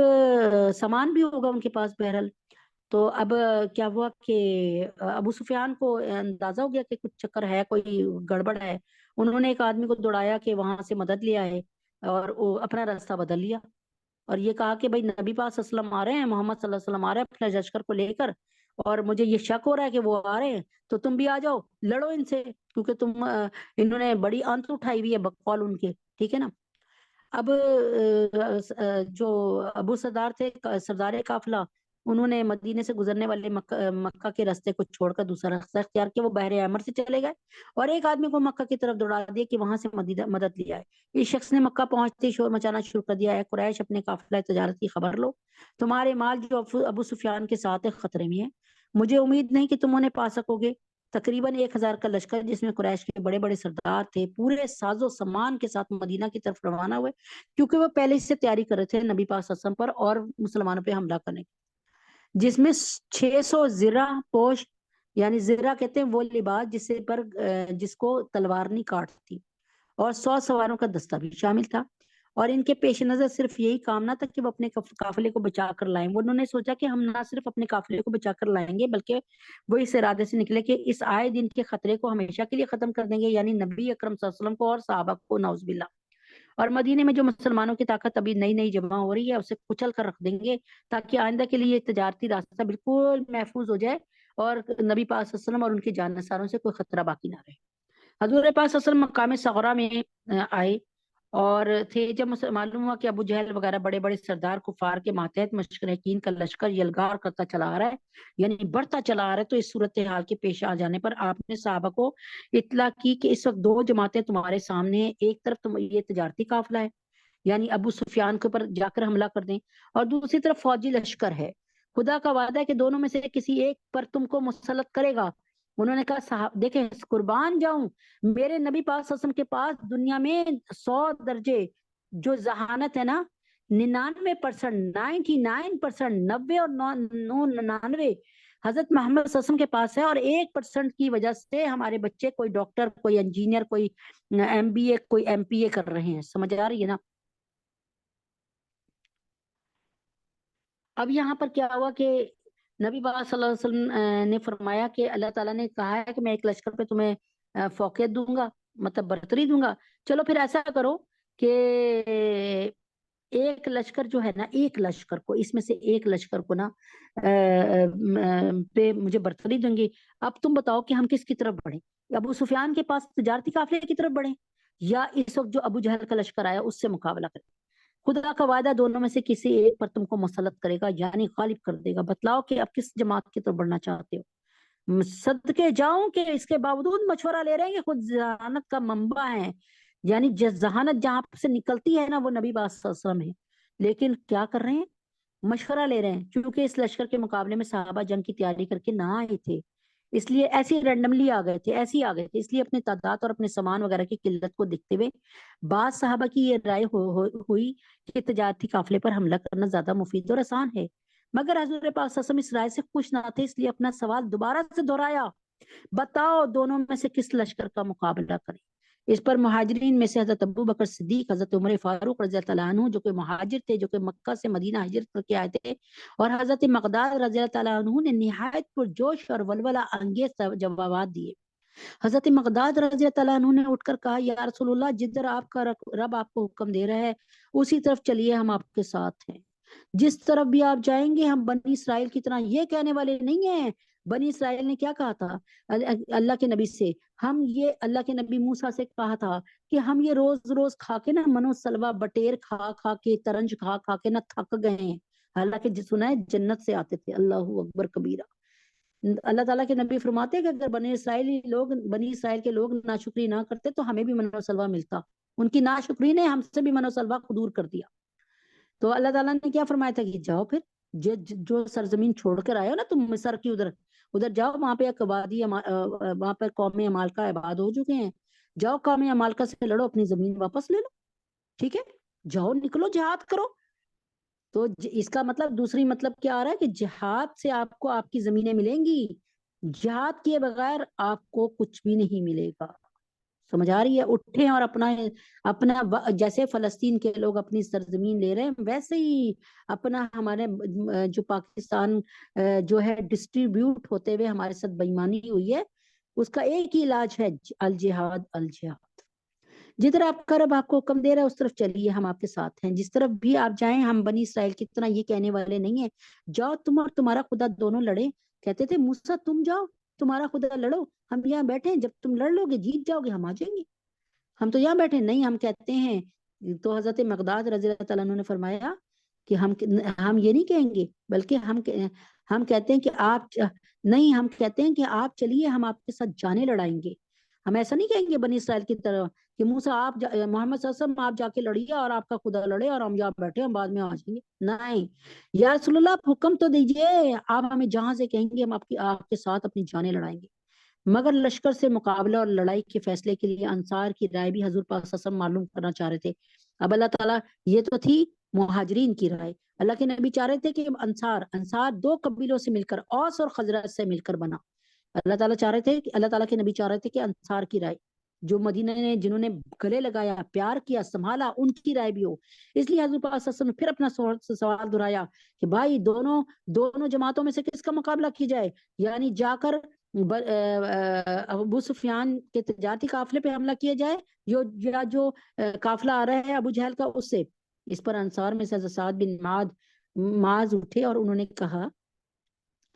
سامان بھی ہوگا ان کے پاس بہرحال. تو اب کیا ہوا کہ ابو سفیان کو اندازہ ہو گیا کہ کچھ چکر ہے، کوئی گڑبڑ ہے. انہوں نے ایک آدمی کو دوڑایا کہ وہاں سے مدد لے آئے اور وہ اپنا راستہ بدل لیا اور یہ کہا کہ بھائی نبی پاک صلی اللہ علیہ وسلم آ رہے ہیں، محمد صلی اللہ علیہ وسلم آ رہے ہیں اپنے لشکر کو لے کر، اور مجھے یہ شک ہو رہا ہے کہ وہ آ رہے ہیں، تو تم بھی آ جاؤ، لڑو ان سے، کیونکہ انہوں نے بڑی انت اٹھائی ہوئی ہے بقول ان کے. ٹھیک ہے نا؟ اب جو ابو سردار تھے سردار قافلہ، انہوں نے مدینے سے گزرنے والے مکہ کے راستے کو چھوڑ کر دوسرا راستہ اختیار کیا، وہ بحر احمر سے چلے گئے اور ایک آدمی کو مکہ کی طرف دوڑا دیا کہ وہاں سے مدد لے آئے. اس شخص نے مکہ پہنچتے شور مچانا شروع کر دیا، اے قریش اپنے قافلہ تجارت کی خبر لو، تمہارے مال جو ابو سفیان کے ساتھ خطرے میں ہے، مجھے امید نہیں کہ تم انہیں پا سکو گے. تقریباً 1000 کا لشکر جس میں قریش کے بڑے بڑے سردار تھے پورے ساز و سامان کے ساتھ مدینہ کی طرف روانہ ہوئے، کیونکہ وہ پہلے سے تیاری کر رہے تھے نبی پاک صلی اللہ علیہ وسلم پر اور مسلمانوں پہ حملہ کرنے کی، جس میں 600 زرہ پوش، یعنی زرہ کہتے ہیں وہ لباس جس کو تلوار نہیں کاٹتی، اور 100 سواروں کا دستہ بھی شامل تھا. اور ان کے پیش نظر صرف یہی کام نہ تھا کہ وہ اپنے قافلے کو بچا کر لائیں، انہوں نے سوچا کہ ہم نہ صرف اپنے قافلے کو بچا کر لائیں گے بلکہ وہ اس ارادے سے نکلے کہ اس آئے دن کے خطرے کو ہمیشہ کے لیے ختم کر دیں گے، یعنی نبی اکرم صلی اللہ علیہ وسلم کو اور صحابہ کو نعوذ باللہ. اور مدینے میں جو مسلمانوں کی طاقت ابھی نئی جمع ہو رہی ہے اسے کچل کر رکھ دیں گے تاکہ آئندہ کے لیے تجارتی راستہ بالکل محفوظ ہو جائے اور نبی پاک صلی اللہ علیہ وسلم اور ان کے جان نثاروں سے کوئی خطرہ باقی نہ رہے. حضور پاک صلی اللہ علیہ وسلم مقام صغرا میں آئے اور تھے جب معلوم ہوا کہ ابو جہل وغیرہ بڑے بڑے سردار کفار کے ماتحت مشرکین کا لشکر یلغار کرتا چلا آ رہا ہے، یعنی بڑھتا چلا آ رہا ہے، تو اس صورتحال کے پیش آ جانے پر آپ نے صحابہ کو اطلاع کی کہ اس وقت دو جماعتیں تمہارے سامنے ہیں، ایک طرف یہ تجارتی قافلہ ہے، یعنی ابو سفیان کے اوپر جا کر حملہ کر دیں، اور دوسری طرف فوجی لشکر ہے، خدا کا وعدہ ہے کہ دونوں میں سے کسی ایک پر تم کو مسلط کرے گا۔ انہوں نے کہا صاحب دیکھیں قربان جاؤں، میرے نبی پاک صلی اللہ علیہ وسلم کے پاس دنیا میں 100 درجے جو ذہانت ہے نا، 99%، 99%، 90 اور 99 حضرت محمد صلی اللہ علیہ وسلم کے پاس ہے، اور 1% کی وجہ سے ہمارے بچے کوئی ڈاکٹر، کوئی انجینئر، کوئی MBA، کوئی MPA کر رہے ہیں، سمجھ آ رہی ہے نا۔ اب یہاں پر کیا ہوا کہ نبی پاک صلی اللہ علیہ وسلم نے فرمایا کہ اللہ تعالیٰ نے کہا ہے کہ میں ایک لشکر پہ تمہیں فوقیت دوں گا، مطلب برتری دوں گا، چلو پھر ایسا کرو کہ ایک لشکر جو ہے نا، ایک لشکر کو، اس میں سے ایک لشکر کو نا پہ مجھے برتری دیں گی، اب تم بتاؤ کہ ہم کس کی طرف بڑھیں، ابو سفیان کے پاس تجارتی قافلے کی طرف بڑھیں، یا اس وقت جو ابو جہل کا لشکر آیا اس سے مقابلہ کریں۔ خدا کا وعدہ دونوں میں سے کسی ایک پر تم کو مسلط کرے گا، یعنی غالب کر دے گا، بتلاؤ کہ اب کس جماعت کی طرف بڑھنا چاہتے ہو۔ صدقے جاؤں کہ اس کے باوجود مشورہ لے رہے ہیں کہ خود ذہانت کا منبع ہے، یعنی ذہانت جہاں سے نکلتی ہے نا وہ نبی پاک صلی اللہ علیہ وسلم ہے، لیکن کیا کر رہے ہیں، مشورہ لے رہے ہیں، کیونکہ اس لشکر کے مقابلے میں صحابہ جنگ کی تیاری کر کے نہ آئے تھے، اس لیے ایسے رینڈملی آ گئے تھے، ایسے ہی آ گئے تھے، اس لیے اپنے تعداد اور اپنے سامان وغیرہ کی قلت کو دیکھتے ہوئے بعض صحابہ کی یہ رائے ہوئی کہ تجارتی قافلے پر حملہ کرنا زیادہ مفید اور آسان ہے، مگر حضور پاک صلی اللہ علیہ وسلم اس رائے سے خوش نہ تھے، اس لیے اپنا سوال دوبارہ سے دہرایا، بتاؤ دونوں میں سے کس لشکر کا مقابلہ کریں۔ اس پر مہاجرین میں سے حضرت ابو بکر صدیق، حضرت عمر فاروق رضی اللہ عنہ جو کہ مہاجر تھے، جو کہ مکہ سے مدینہ ہجرت کر کے آئے تھے، اور حضرت مقداد رضی اللہ عنہ نے نہایت پرجوش اور ولولہ انگیز جوابات دیے۔ حضرت مقداد رضی اللہ عنہ نے اٹھ کر کہا، یا رسول اللہ، جدھر آپ کا رب آپ کو حکم دے رہا ہے اسی طرف چلیے، ہم آپ کے ساتھ ہیں، جس طرف بھی آپ جائیں گے ہم بنی اسرائیل کی طرح یہ کہنے والے نہیں ہیں۔ بنی اسرائیل نے کیا کہا تھا اللہ کے نبی سے، ہم یہ اللہ کے نبی موسیٰ سے کہا تھا کہ ہم یہ روز روز کھا کے نا منو سلوا بٹیر کھا کھا کے، ترنج کھا کھا کے نا تھک گئے ہیں، حالانکہ سنا ہے جنت سے آتے تھے، اللہ اکبر کبیرہ۔ اللہ تعالیٰ کے نبی فرماتے ہیں کہ اگر بنی اسرائیل کے لوگ ناشکری نہ کرتے تو ہمیں بھی منو سلوا ملتا، ان کی ناشکری نے ہم سے بھی منو سلوا کو دور کر دیا۔ تو اللہ تعالیٰ نے کیا فرمایا تھا کہ جاؤ پھر جو سرزمین چھوڑ کر آئے ہو نا تم مصر کی، ادھر جاؤ، وہاں پہ ایک آبادی، وہاں پر قوم عمالقہ آباد ہو چکے ہیں، جاؤ قوم عمالقہ سے لڑو، اپنی زمین واپس لے لو، ٹھیک ہے، جاؤ نکلو جہاد کرو۔ تو اس کا مطلب دوسری مطلب کیا آ رہا ہے کہ جہاد سے آپ کو آپ کی زمینیں ملیں گی، جہاد کیے بغیر آپ کو کچھ بھی نہیں ملے گا، سمجھ آ رہی ہے؟ اٹھیں اور اپنا جیسے فلسطین کے لوگ اپنی سرزمین لے رہے ہیں، ویسے ہی اپنا ہمارے جو پاکستان جو ہے ڈسٹریبیوٹ ہوتے ہوئے ہمارے ساتھ بےایمانی ہوئی ہے، اس کا ایک ہی علاج ہے، الجہاد الجہاد۔ جدھر آپ کا رب آپ کو حکم دے رہا ہے اس طرف چلیے، ہم آپ کے ساتھ ہیں، جس طرف بھی آپ جائیں، ہم بنی اسرائیل کی طرح یہ کہنے والے نہیں ہیں جاؤ تم اور تمہارا خدا دونوں لڑے، کہتے تھے موسیٰ تم جاؤ تمہارا خدا لڑو، ہم یہاں بیٹھے ہیں، جب تم لڑ لو گے جیت جاؤ گے ہم آ جائیں گے، ہم تو یہاں بیٹھے نہیں، ہم کہتے ہیں۔ تو حضرت مقداد رضی اللہ تعالیٰ عنہ نے فرمایا کہ ہم یہ نہیں کہیں گے، بلکہ ہم کہتے ہیں کہ آپ نہیں، ہم کہتے ہیں کہ آپ چلیے، ہم آپ کے ساتھ جانے لڑائیں گے، ہم ایسا نہیں کہیں گے بنی اسرائیل کی طرح کہ موسیٰ محمد صلی اللہ علیہ وسلم آپ جا کے لڑیے اور آپ کا خدا لڑے اور ہم یہاں بیٹھے ہم بعد میں آ جائیں گے، نہیں، یا رسول اللہ آپ حکم تو دیجئے، آپ ہمیں جہاں سے کہیں گے ہم آپ کے ساتھ اپنی جانیں لڑائیں گے۔ مگر لشکر سے مقابلہ اور لڑائی کے فیصلے کے لیے انصار کی رائے بھی حضور پاک صلی اللہ علیہ وسلم معلوم کرنا چاہ رہے تھے۔ اب اللہ تعالیٰ، یہ تو تھی مہاجرین کی رائے، اللہ کے نبی چاہ رہے تھے کہ انصار دو قبیلوں سے مل کر، اوس اور خزرج سے مل کر بنا، اللہ تعالیٰ کے نبی چاہ رہے تھے کہ انصار کی رائے، جو مدینہ نے جنہوں نے گلے لگایا، پیار کیا، سنبھالا، ان کی رائے بھی ہو۔ اس لیے حضور پاک صلی اللہ علیہ وسلم نے پھر اپنا سوال دہرایا کہ بھائی دونوں جماعتوں میں سے کس کا مقابلہ کی جائے، یعنی جا کر ابو سفیان کے تجارتی قافلے پہ حملہ کیا جائے یا جو قافلہ آ رہا ہے ابو جہل کا اس سے۔ اس پر انصار میں سے حضرت سعد بن معاذ اٹھے اور انہوں نے کہا،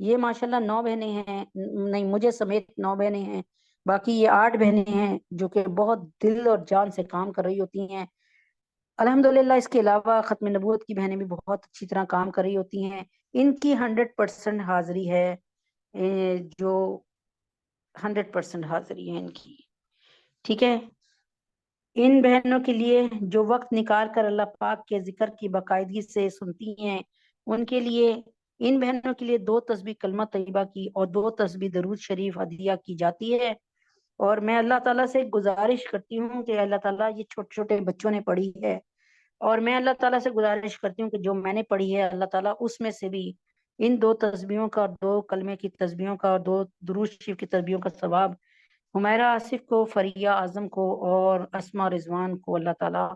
یہ ماشاءاللہ 9 بہنیں ہیں، نہیں مجھے سمیت 9 بہنیں ہیں، باقی یہ 8 بہنیں ہیں جو کہ بہت دل اور جان سے کام کر رہی ہوتی ہیں الحمدللہ۔ اس کے علاوہ ختم نبوت کی بہنیں بھی بہت اچھی طرح کام کر رہی ہوتی ہیں، ان کی 100% حاضری ہے، جو 100% حاضری ہے ان کی، ٹھیک ہے۔ ان بہنوں کے لیے جو وقت نکال کر اللہ پاک کے ذکر کی باقاعدگی سے سنتی ہیں، ان کے لیے، ان بہنوں کے لیے 2 تسبیح کلمہ طیبہ کی اور 2 تسبیح درود شریف ہدیہ کی جاتی ہے۔ اور میں اللہ تعالیٰ سے گزارش کرتی ہوں کہ اللہ تعالیٰ، یہ چھوٹے چھوٹے بچوں نے پڑھی ہے، اور میں اللہ تعالیٰ سے گزارش کرتی ہوں کہ جو میں نے پڑھی ہے اللہ تعالیٰ اس میں سے بھی ان 2 تسبیحوں کا، 2 کلمے کی تسبیحوں کا اور 2 درود شریف کی تسبیحوں کا ثواب حمیرہ آصف کو، فریہ اعظم کو اور اسماء رضوان کو اللہ تعالیٰ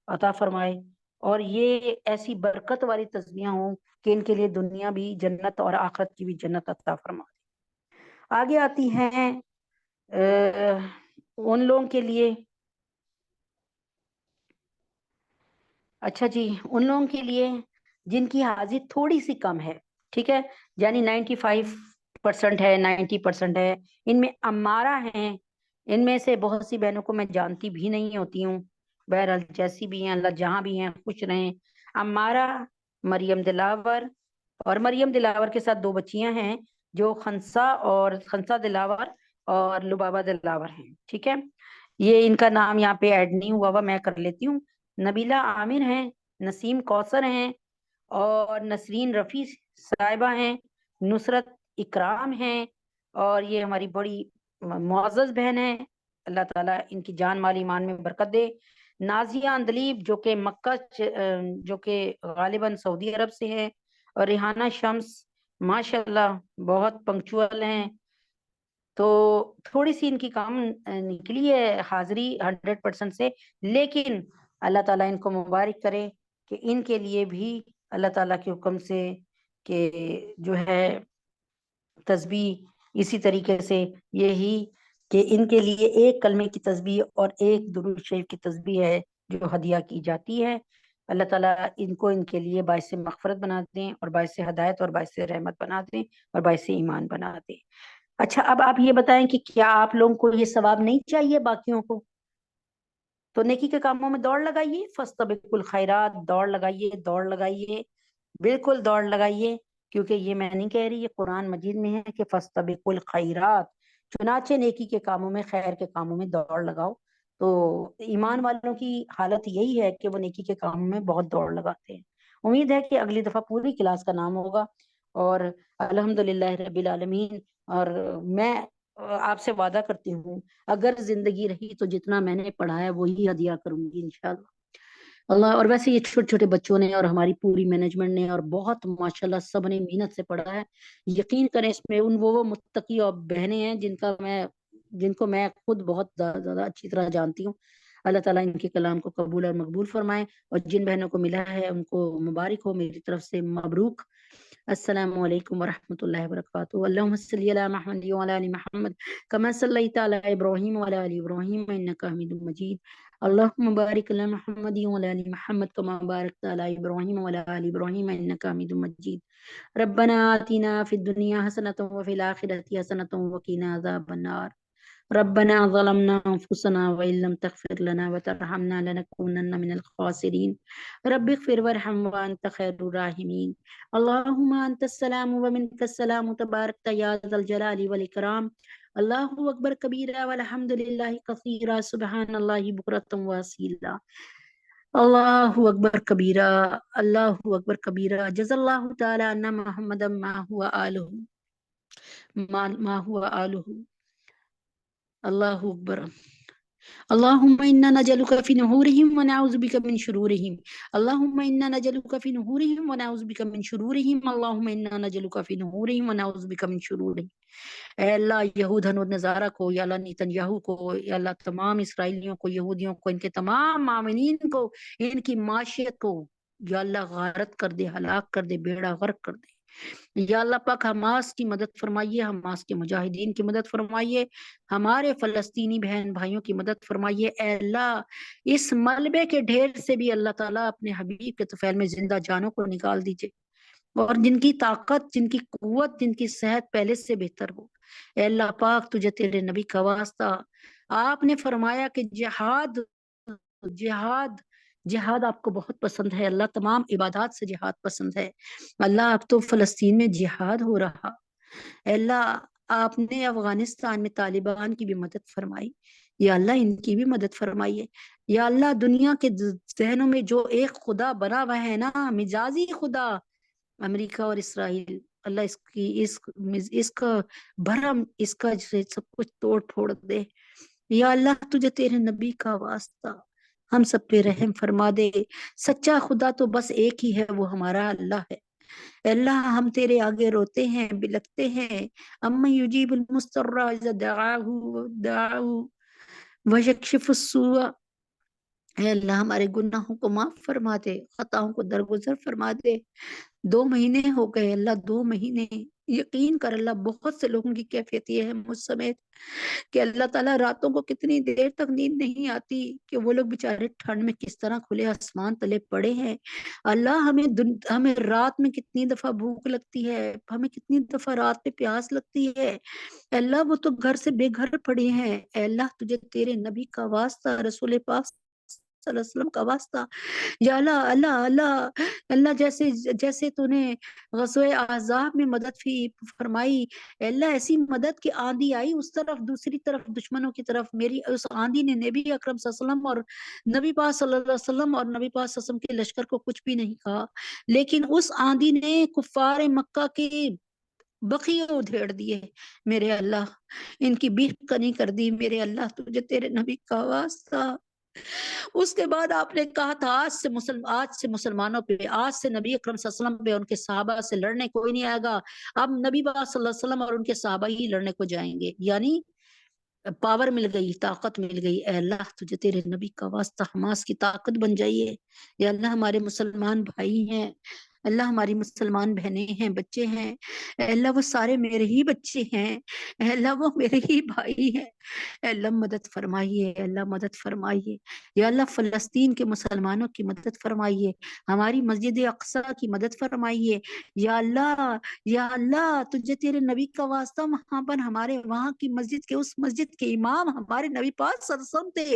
عطا فرمائے، اور یہ ایسی برکت والی تسبیحاں ہوں کہ ان کے لیے دنیا بھی جنت اور آخرت کی بھی جنت عطا فرمائے۔ آگے آتی ہیں ان لوگوں کے لیے، اچھا جی، ان لوگوں کے لیے جن کی حاضری تھوڑی سی کم ہے، ٹھیک ہے، یعنی 95% ہے، 90% ہے، ان میں امارہ ہیں، ان میں سے بہت سی بہنوں کو میں جانتی بھی نہیں ہوتی ہوں، بہرحال جیسی بھی ہیں اللہ جہاں بھی ہیں خوش رہیں۔ امارہ، مریم دلاور، اور مریم دلاور کے ساتھ 2 بچیاں ہیں جو خنسا دلاور اور لبابہ دلاور ہیں، ٹھیک ہے۔ یہ ان کا نام یہاں پہ ایڈ نہیں ہوا میں کر لیتی ہوں۔ نبیلہ عامر ہیں، نسیم کوثر ہیں، اور نسرین رفیع صاحبہ ہیں، نصرت اکرام ہیں، اور یہ ہماری بڑی معزز بہن ہیں، اللہ تعالیٰ ان کی جان مال ایمان میں برکت دے۔ نازیہ اندلیب جو کہ جو کہ غالباً سعودی عرب سے ہیں، اور ریحانہ شمس ماشاءاللہ بہت پنکچوئل ہیں، تو تھوڑی سی ان کی کام نکلی ہے حاضری 100% سے، لیکن اللہ تعالیٰ ان کو مبارک کرے کہ ان کے لیے بھی اللہ تعالیٰ کے حکم سے کہ جو ہے تسبیح اسی طریقے سے یہی کہ ان کے لیے 1 کلمے کی تسبیح اور 1 درود شریف کی تسبیح ہے جو ہدیہ کی جاتی ہے۔ اللہ تعالیٰ ان کو ان کے لیے باعث مغفرت بنا دیں، اور باعث ہدایت اور باعث رحمت بنا دیں، اور باعث ایمان بنا دیں۔ اچھا، اب آپ یہ بتائیں کہ کیا آپ لوگوں کو یہ ثواب نہیں چاہیے باقیوں کو؟ تو نیکی کے کاموں میں دوڑ لگائیے، فاستبقوا الخیرات، دوڑ لگائیے، دوڑ لگائیے، بالکل دوڑ لگائیے، کیونکہ یہ میں نہیں کہہ رہی، یہ قرآن مجید میں ہے کہ فاستبقوا الخیرات، چنانچہ نیکی کے کاموں میں، خیر کے کاموں میں دوڑ لگاؤ۔ تو ایمان والوں کی حالت یہی ہے کہ وہ نیکی کے کاموں میں بہت دوڑ لگاتے ہیں۔ امید ہے کہ اگلی دفعہ پوری کلاس کا نام ہوگا، اور الحمدللہ رب العالمین، اور میں آپ سے وعدہ کرتی ہوں اگر زندگی رہی تو جتنا میں نے پڑھا ہے وہی ہدیہ کروں گی انشاءاللہ اللہ۔ اور ویسے یہ چھوٹے چھوٹے بچوں نے اور ہماری پوری مینجمنٹ نے اور بہت ماشاءاللہ سب نے محنت سے پڑھا ہے، یقین کریں اس میں وہ متقی اور بہنیں ہیں جن کو میں خود بہت زیادہ اچھی طرح جانتی ہوں۔ اللہ تعالیٰ ان کے کلام کو قبول اور مقبول فرمائے، اور جن بہنوں کو ملا ہے ان کو مبارک ہو، میری طرف سے مبروک۔ السلام علیکم ورحمۃ اللہ وبرکاتہ۔ اللہم صلی علی محمد وعلی آل محمد کما صلیت علی ابراہیم وعلی آل ابراہیم انک حمید مجید۔ اللہم بارک علی محمد وعلی آل محمد کما بارکت علی ابراہیم وعلی آل ابراہیم انک حمید مجید۔ ربنا آتنا فی الدنیا حسنۃ وفی الآخرۃ حسنۃ وقنا عذاب النار۔ ربنا ظلمنا انفسنا وان لم تغفر لنا وترحمنا لنكونن من الخاسرین۔ رب اغفر وارحم وانت خیر الراحمین۔ اللہم انت السلام ومنک السلام تبارک یا ذا الجلال والاکرام۔ اللہ اکبر کبیرہ والحمد للہ کثیرہ سبحان اللہ بکرۃ واصیلا۔ اللہ اکبر کبیرہ، اللہ اکبر کبیرہ۔ جزا اللہ تعالی عنا محمدا ما هو آلہ، ما هو آلہ۔ اللہ اکبر۔ اللهم إنا نجعلك في نحورهم ونعوذ بك من شرورهم، اللهم إنا نجعلك في نحورهم ونعوذ بك من شرورهم، اللهم إنا نجعلك في نحورهم ونعوذ بك من شرورهم۔ اے اللہ یہود ہنود نظارہ کو، یا اللہ نیتن یاہو کو، یا اللہ تمام اسرائیلیوں کو، یہودیوں کو، ان کے تمام معاونین کو، ان کی معاشیت کو یا اللہ غارت کر دے، ہلاک کر دے، بیڑا غرق کر دے۔ یا اللہ پاک حماس کی مدد فرمائیے، حماس کے مجاہدین کی مدد فرمائیے، ہمارے فلسطینی بہن بھائیوں کی مدد فرمائیے۔ اے اللہ اس ملبے کے ڈھیر سے بھی اللہ تعالیٰ اپنے حبیب کے طفیل میں زندہ جانوں کو نکال دیجئے۔ اور جن کی طاقت، جن کی قوت، جن کی صحت پہلے سے بہتر ہو۔ اے اللہ پاک، تجھے تیرے نبی کا واسطہ، آپ نے فرمایا کہ جہاد جہاد جہاد آپ کو بہت پسند ہے اللہ، تمام عبادات سے جہاد پسند ہے اللہ۔ اب تو فلسطین میں جہاد ہو رہا، اے اللہ آپ نے افغانستان میں طالبان کی بھی مدد فرمائی، یا اللہ ان کی بھی مدد فرمائیے یا اللہ۔ دنیا کے ذہنوں میں جو ایک خدا بنا ہوا ہے نا، مجازی خدا، امریکہ اور اسرائیل، اللہ اس کا بھرم، اس کا سب کچھ توڑ پھوڑ دے یا اللہ۔ تجھے تیرے نبی کا واسطہ ہم سب پہ رحم فرما دے۔ سچا خدا تو بس ایک ہی ہے، وہ ہمارا اللہ ہے۔ اے اللہ ہم تیرے آگے روتے ہیں، بلکتے ہیں، اما یجیب المضطر اذا دعاہ ویکشف السوء۔ اے اللہ ہمارے گناہوں کو معاف فرما دے، خطاؤں کو درگزر فرما دے۔ 2 مہینے ہو گئے اللہ، 2 مہینے، یقین کر اللہ بہت سے لوگوں کی کیفیت یہ ہے مجھ سمیت کہ اللہ تعالیٰ راتوں کو کتنی دیر تک نیند نہیں آتی، کہ وہ لوگ بےچارے ٹھنڈ میں کس طرح کھلے آسمان تلے پڑے ہیں اللہ۔ ہمیں رات میں کتنی دفعہ بھوک لگتی ہے، ہمیں کتنی دفعہ رات میں پیاس لگتی ہے اے اللہ، وہ تو گھر سے بے گھر پڑے ہیں اے اللہ۔ تجھے تیرے نبی کا واسطہ، رسول پاک صلی اللہ علیہ وسلم کا واسطہ یا اللہ، اللہ اللہ، جیسے تو نے غزوہ احزاب میں مدد فرمائی اے اللہ، ایسی مدد کی آندھی آئی اس طرف، دوسری طرف دشمنوں کی طرف، میری اس آندھی نے نبی اکرم صلی اللہ علیہ وسلم اور نبی پاک صلی اللہ علیہ وسلم اور نبی پاک صلی اللہ علیہ وسلم کے لشکر کو کچھ بھی نہیں کہا، لیکن اس آندھی نے کفار مکہ کے بقیے ادھیڑ دیے میرے اللہ، ان کی بیخ کنی کر دی میرے اللہ۔ تجھے تیرے نبی کا واسطہ، اس کے بعد آپ نے کہا تھا آج سے مسلمانوں پہ، آج سے نبی اکرم صلی اللہ علیہ وسلم پہ، ان کے صحابہ سے لڑنے کوئی نہیں آئے گا، اب نبی پاک صلی اللہ علیہ وسلم اور ان کے صحابہ ہی لڑنے کو جائیں گے، یعنی پاور مل گئی، طاقت مل گئی اے اللہ۔ تجھے تیرے نبی کا واسطہ حماس کی طاقت بن جائیے یا اللہ، ہمارے مسلمان بھائی ہیں اللہ، ہماری مسلمان بہنیں ہیں، بچے ہیں اے اللہ، وہ سارے میرے ہی بچے ہیں اے اللہ، وہ میرے ہی بھائی ہیں اے اللہ، مدد فرمائیے اے اللہ، مدد فرمائیے یا اللہ۔ فلسطین کے مسلمانوں کی مدد فرمائیے، ہماری مسجد اقصی کی مدد فرمائیے یا اللہ یا اللہ۔ تجھے تیرے نبی کا واسطہ وہاں پر ہمارے وہاں کی مسجد کے، اس مسجد کے امام ہمارے نبی پاک صلی اللہ علیہ وسلم تھے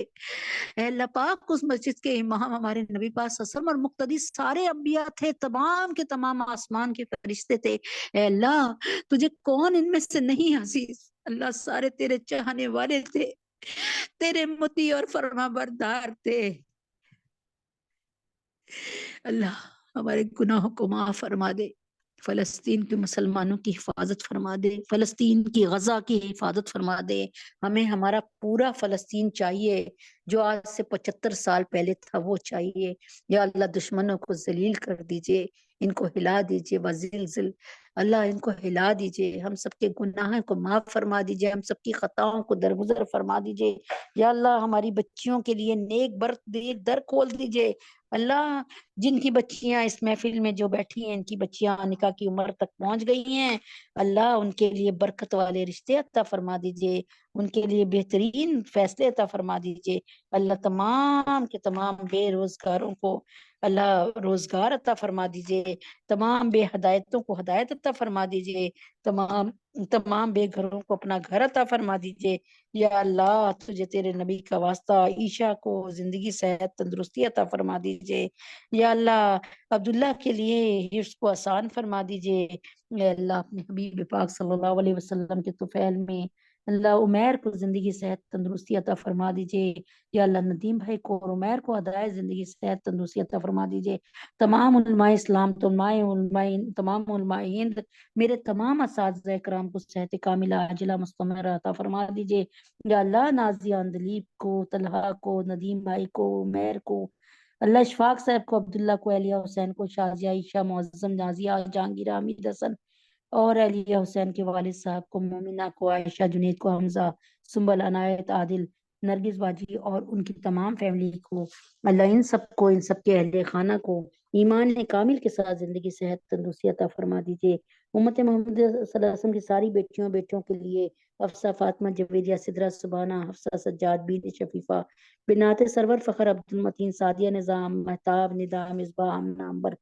اے اللہ پاک، اس مسجد کے امام ہمارے نبی پاک صلی اللہ علیہ وسلم اور مقتدی سارے انبیاء تھے، تمام کے تمام آسمان کے فرشتے تھے اے اللہ۔ تجھے کون ان میں سے نہیں عزیز اللہ، سارے تیرے چاہنے والے تھے، تیرے مطیع اور فرما بردار تھے اللہ۔ ہمارے گناہوں کو معاف فرما دے، فلسطین کے مسلمانوں کی حفاظت فرما دے، فلسطین کی غزہ کی حفاظت فرما دے۔ ہمیں ہمارا پورا فلسطین چاہیے، جو آج سے 75 سال پہلے تھا وہ چاہیے یا اللہ۔ دشمنوں کو ذلیل کر دیجئے، ان کو ہلا دیجئے، وزلزل اللہ، ان کو ہلا دیجئے، ہم سب کے گناہوں کو معاف فرما دیجئے، ہم سب کی خطاؤں کو درگزر فرما دیجئے یا اللہ۔ ہماری بچیوں کے لیے نیک در کھول دیجئے اللہ۔ جن کی بچیاں اس محفل میں جو بیٹھی ہیں، ان کی بچیاں نکاح کی عمر تک پہنچ گئی ہیں اللہ، ان کے لیے برکت والے رشتے عطا فرما دیجئے، ان کے لیے بہترین فیصلے عطا فرما دیجئے اللہ۔ تمام کے تمام بے روزگاروں کو اللہ روزگار عطا فرما دیجئے، تمام بے ہدایتوں کو ہدایت عطا فرما دیجئے، تمام بے گھروں کو اپنا گھر عطا فرما دیجئے یا اللہ۔ تجھے تیرے نبی کا واسطہ عائشہ کو زندگی صحت تندرستی عطا فرما دیجئے یا اللہ۔ عبداللہ کے لیے حفظ کو آسان فرما دیجئے یا اللہ۔ اپنے حبیب پاک صلی اللہ علیہ وسلم کے طفیل میں اللہ عمیر کو زندگی صحت تندرستی عطا فرما دیجئے یا اللہ۔ ندیم بھائی کو اور عمیر کو ہدایت زندگی صحت تندرستی عطا فرما دیجئے۔ تمام علماء اسلام، تمام علماء ہند، میرے تمام اساتذہ کرام کو صحت کاملہ عاجلہ مستمرہ عطا فرما دیجئے یا اللہ۔ نازیہ اندلیب کو، طلحہ کو، ندیم بھائی کو، عمیر کو اللہ، اشفاق صاحب کو، عبداللہ کو، اہلیہ حسین کو، شازیہ عائشہ، معظم، نازیہ، جہانگیر، حمید حسن اور اہلیہ حسین کے والد صاحب کو، مومنہ کو، عائشہ، جنید کو، حمزہ، سنبل، عنایت، عادل، نرگس باجی اور ان کی تمام فیملی کو اللہ، ان سب کو، ان سب کے اہل خانہ کو ایمان کامل کے ساتھ زندگی صحت تندرستی عطا فرما دیجئے۔ امت محمد صلی اللہ علیہ وسلم کی ساری بیٹیوں کے لیے حفصہ، فاطمہ، جویریہ، سدرہ، سبحانہ، حفصہ، سجاد، بینت شفیفہ، بنات سرور فخر عبد المتین، سعدیہ، نظام، مہتاب، ندا، مصباح، آمنہ، عنبر،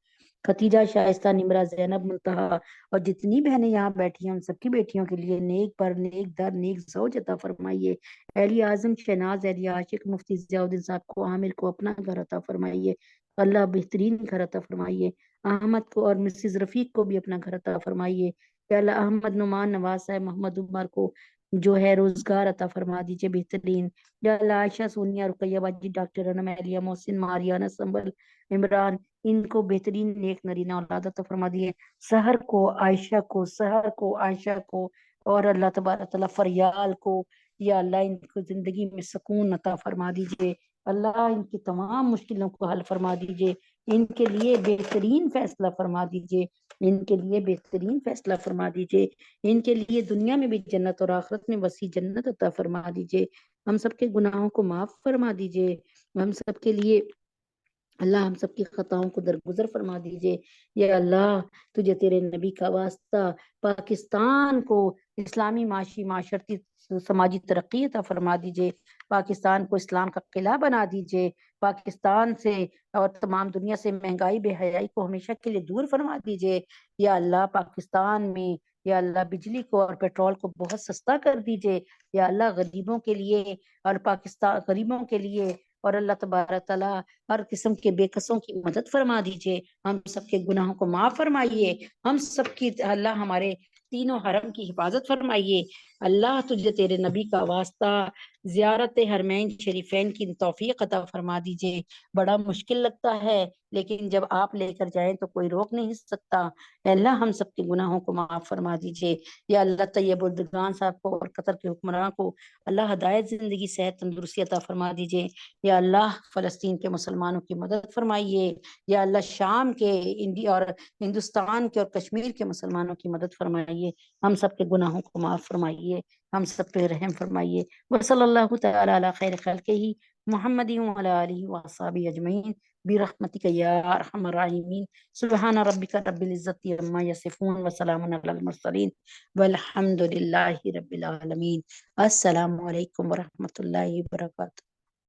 ختیجہ، شائستہ، نمرہ، زینب، منتہا اور جتنی بہنیں یہاں بیٹھی ہیں ان سب کی بیٹیوں کے لیے نیک پر نیک در نیک زوج عطا فرمائیے۔ اہلی اعظم شہناز، اہلی عاشق مفتی ضیاء الدین صاحب کو، عامر کو اپنا گھر عطا فرمائیے، اللہ بہترین گھر عطا فرمائیے۔ احمد کو اور مسز رفیق کو بھی اپنا گھر عطا فرمائیے۔ یا اللہ احمد نعمان، نواز صاحب، محمد عمر کو جو ہے روزگار عطا فرما دیجیے بہترین۔ یا اللہ عائشہ، سونیا، رقیہ باجی، ڈاکٹر انم، اہلیہ محسن، ماریانہ، سنبل، عمران، ان کو بہترین نیک نرینہ اولاد عطا فرما دیے۔ سحر کو، عائشہ کو، سحر کو، عائشہ کو اور اللہ تبارک تعالیٰ فریال کو، یا اللہ ان کو زندگی میں سکون عطا فرما دیجیے۔ اللہ ان کی تمام مشکلوں کو حل فرما دیجیے، ان کے لیے بہترین فیصلہ فرما دیجیے، ان کے لیے بہترین فیصلہ فرما دیجیے، ان کے لیے دنیا میں بھی جنت اور آخرت میں وسیع جنت عطا فرما دیجیے۔ ہم سب کے گناہوں کو معاف فرما دیجیے، ہم سب کے لیے اللہ ہم سب کی خطاؤں کو درگزر فرما دیجیے۔ یا اللہ تجھے تیرے نبی کا واسطہ پاکستان کو اسلامی معاشی معاشرتی سماجی ترقی عطا فرما دیجیے، پاکستان کو اسلام کا قلعہ بنا دیجیے، پاکستان سے اور تمام دنیا سے مہنگائی بے حیائی کو ہمیشہ کے لیے دور فرما دیجیے۔ یا اللہ پاکستان میں یا اللہ بجلی کو اور پیٹرول کو بہت سستا کر دیجیے۔ یا اللہ غریبوں کے لیے اور پاکستان غریبوں کے لیے اور اللہ تبارک تعالیٰ ہر قسم کے بے قصوں کی مدد فرما دیجیے، ہم سب کے گناہوں کو معاف فرمائیے، ہم سب کی اللہ ہمارے تینوں حرم کی حفاظت فرمائیے۔ اللہ تجھے تیرے نبی کا واسطہ زیارت حرمین شریفین کی توفیق عطا فرما دیجیے۔ بڑا مشکل لگتا ہے لیکن جب آپ لے کر جائیں تو کوئی روک نہیں سکتا۔ اے اللہ ہم سب کے گناہوں کو معاف فرما دیجیے۔ یا اللہ طیب الدگان صاحب کو اور قطر کے حکمراں کو اللہ ہدایت، زندگی، صحت، تندرستی عطا فرما دیجیے۔ یا اللہ فلسطین کے مسلمانوں کی مدد فرمائیے۔ یا اللہ شام کے، انڈیا اور ہندوستان کے اور کشمیر کے مسلمانوں کی مدد فرمائیے، ہم سب کے گناہوں کو معاف فرمائیے، ہم سب پہ رحم فرمائیے۔ وصلی اللہ تعالی علی خیر خلقہ محمد وعلی آلہ وصحبہ اجمعین برحمتک یا ارحم الراحمین۔ سبحان ربک رب العزت عما یصفون وسلام علی المرسلین والحمد للہ رب العالمین۔ السلام علیکم ورحمۃ اللہ وبرکاتہ۔